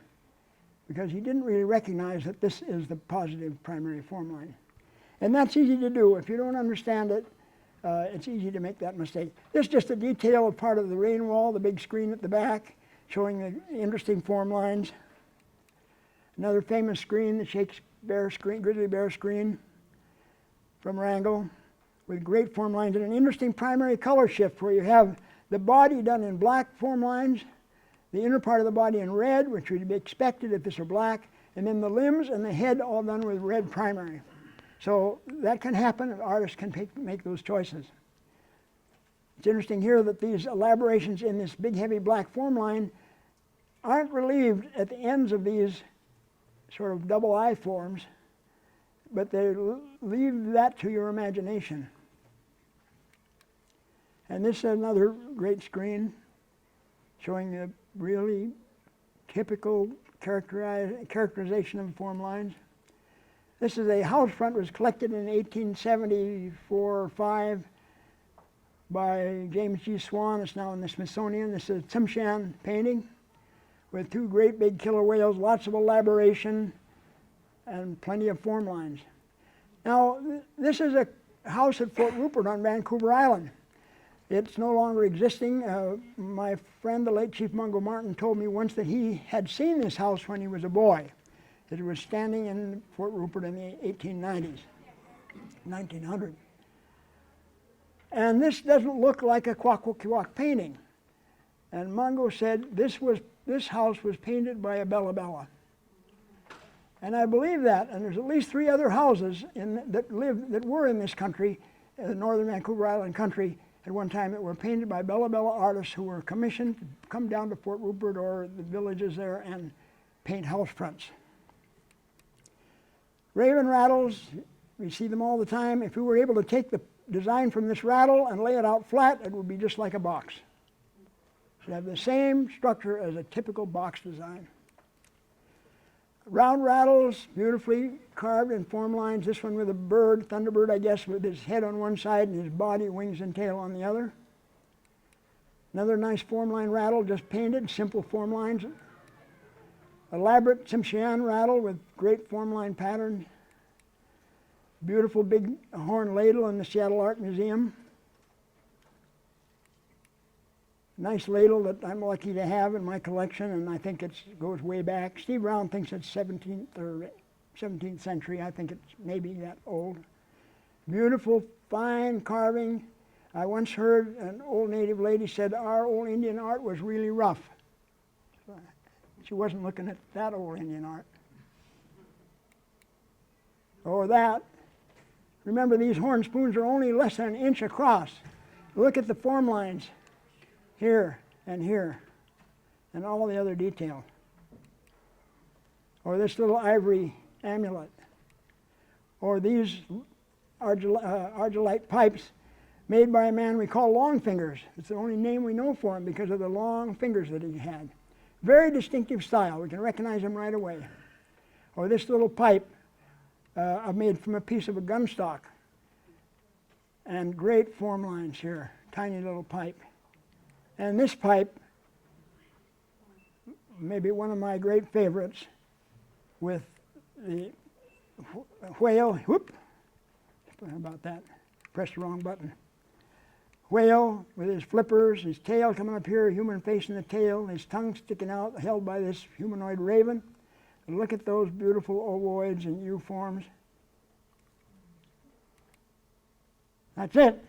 because he didn't really recognize that this is the positive primary form line. And that's easy to do. If you don't understand it, it's easy to make that mistake. This is just a detail of part of the rain wall, the big screen at the back, showing the interesting form lines. Another famous screen, the Shakespeare screen, grizzly bear screen from Wrangell, with great form lines and an interesting primary color shift where you have the body done in black form lines, the inner part of the body in red, which would be expected if this were black, and then the limbs and the head all done with red primary. So that can happen, and artists can make those choices. It's interesting here that these elaborations in this big heavy black form line aren't relieved at the ends of these sort of double eye forms, but they leave that to your imagination. And this is another great screen showing the really typical characterization of form lines. This is a house front, was collected in 1874 or 5 by James G. Swan. It's now in the Smithsonian. This is a Tsimshian painting with two great big killer whales, lots of elaboration, and plenty of form lines. Now, this is a house at Fort Rupert on Vancouver Island. It's no longer existing. My friend, the late Chief Mungo Martin, told me once that he had seen this house when he was a boy. It was standing in Fort Rupert in the 1890s, 1900. And this doesn't look like a Kwakwaka'wakw painting. And Mungo said this house was painted by a Bella Bella. And I believe that, and there's at least 3 other houses that were in this country, the northern Vancouver Island country, at one time that were painted by Bella Bella artists who were commissioned to come down to Fort Rupert or the villages there and paint house fronts. Raven rattles, we see them all the time. If we were able to take the design from this rattle and lay it out flat, it would be just like a box. It should have the same structure as a typical box design. Round rattles, beautifully carved in form lines. This one with a bird, thunderbird, I guess, with his head on one side and his body, wings and tail on the other. Another nice form line rattle, just painted, simple form lines. Elaborate Tsimshian rattle with great form line pattern. Beautiful big horn ladle in the Seattle Art Museum. Nice ladle that I'm lucky to have in my collection, and I think it goes way back. Steve Brown thinks it's 17th or 17th century. I think it's maybe that old. Beautiful, fine carving. I once heard an old native lady said our old Indian art was really rough. She wasn't looking at that old Indian art. Or that. Remember, these horn spoons are only less than an inch across. Look at the form lines. Here and here, and all the other detail. Or this little ivory amulet. Or these Argillite pipes made by a man we call Long Fingers. It's the only name we know for him because of the long fingers that he had. Very distinctive style. We can recognize him right away. Or this little pipe made from a piece of a gun stock. And great form lines here. Tiny little pipe. And this pipe, maybe one of my great favorites, with the whale, whoop, sorry about that, pressed the wrong button. whale with his flippers, his tail coming up here, human face in the tail, his tongue sticking out, held by this humanoid raven. And look at those beautiful ovoids and U forms. That's it.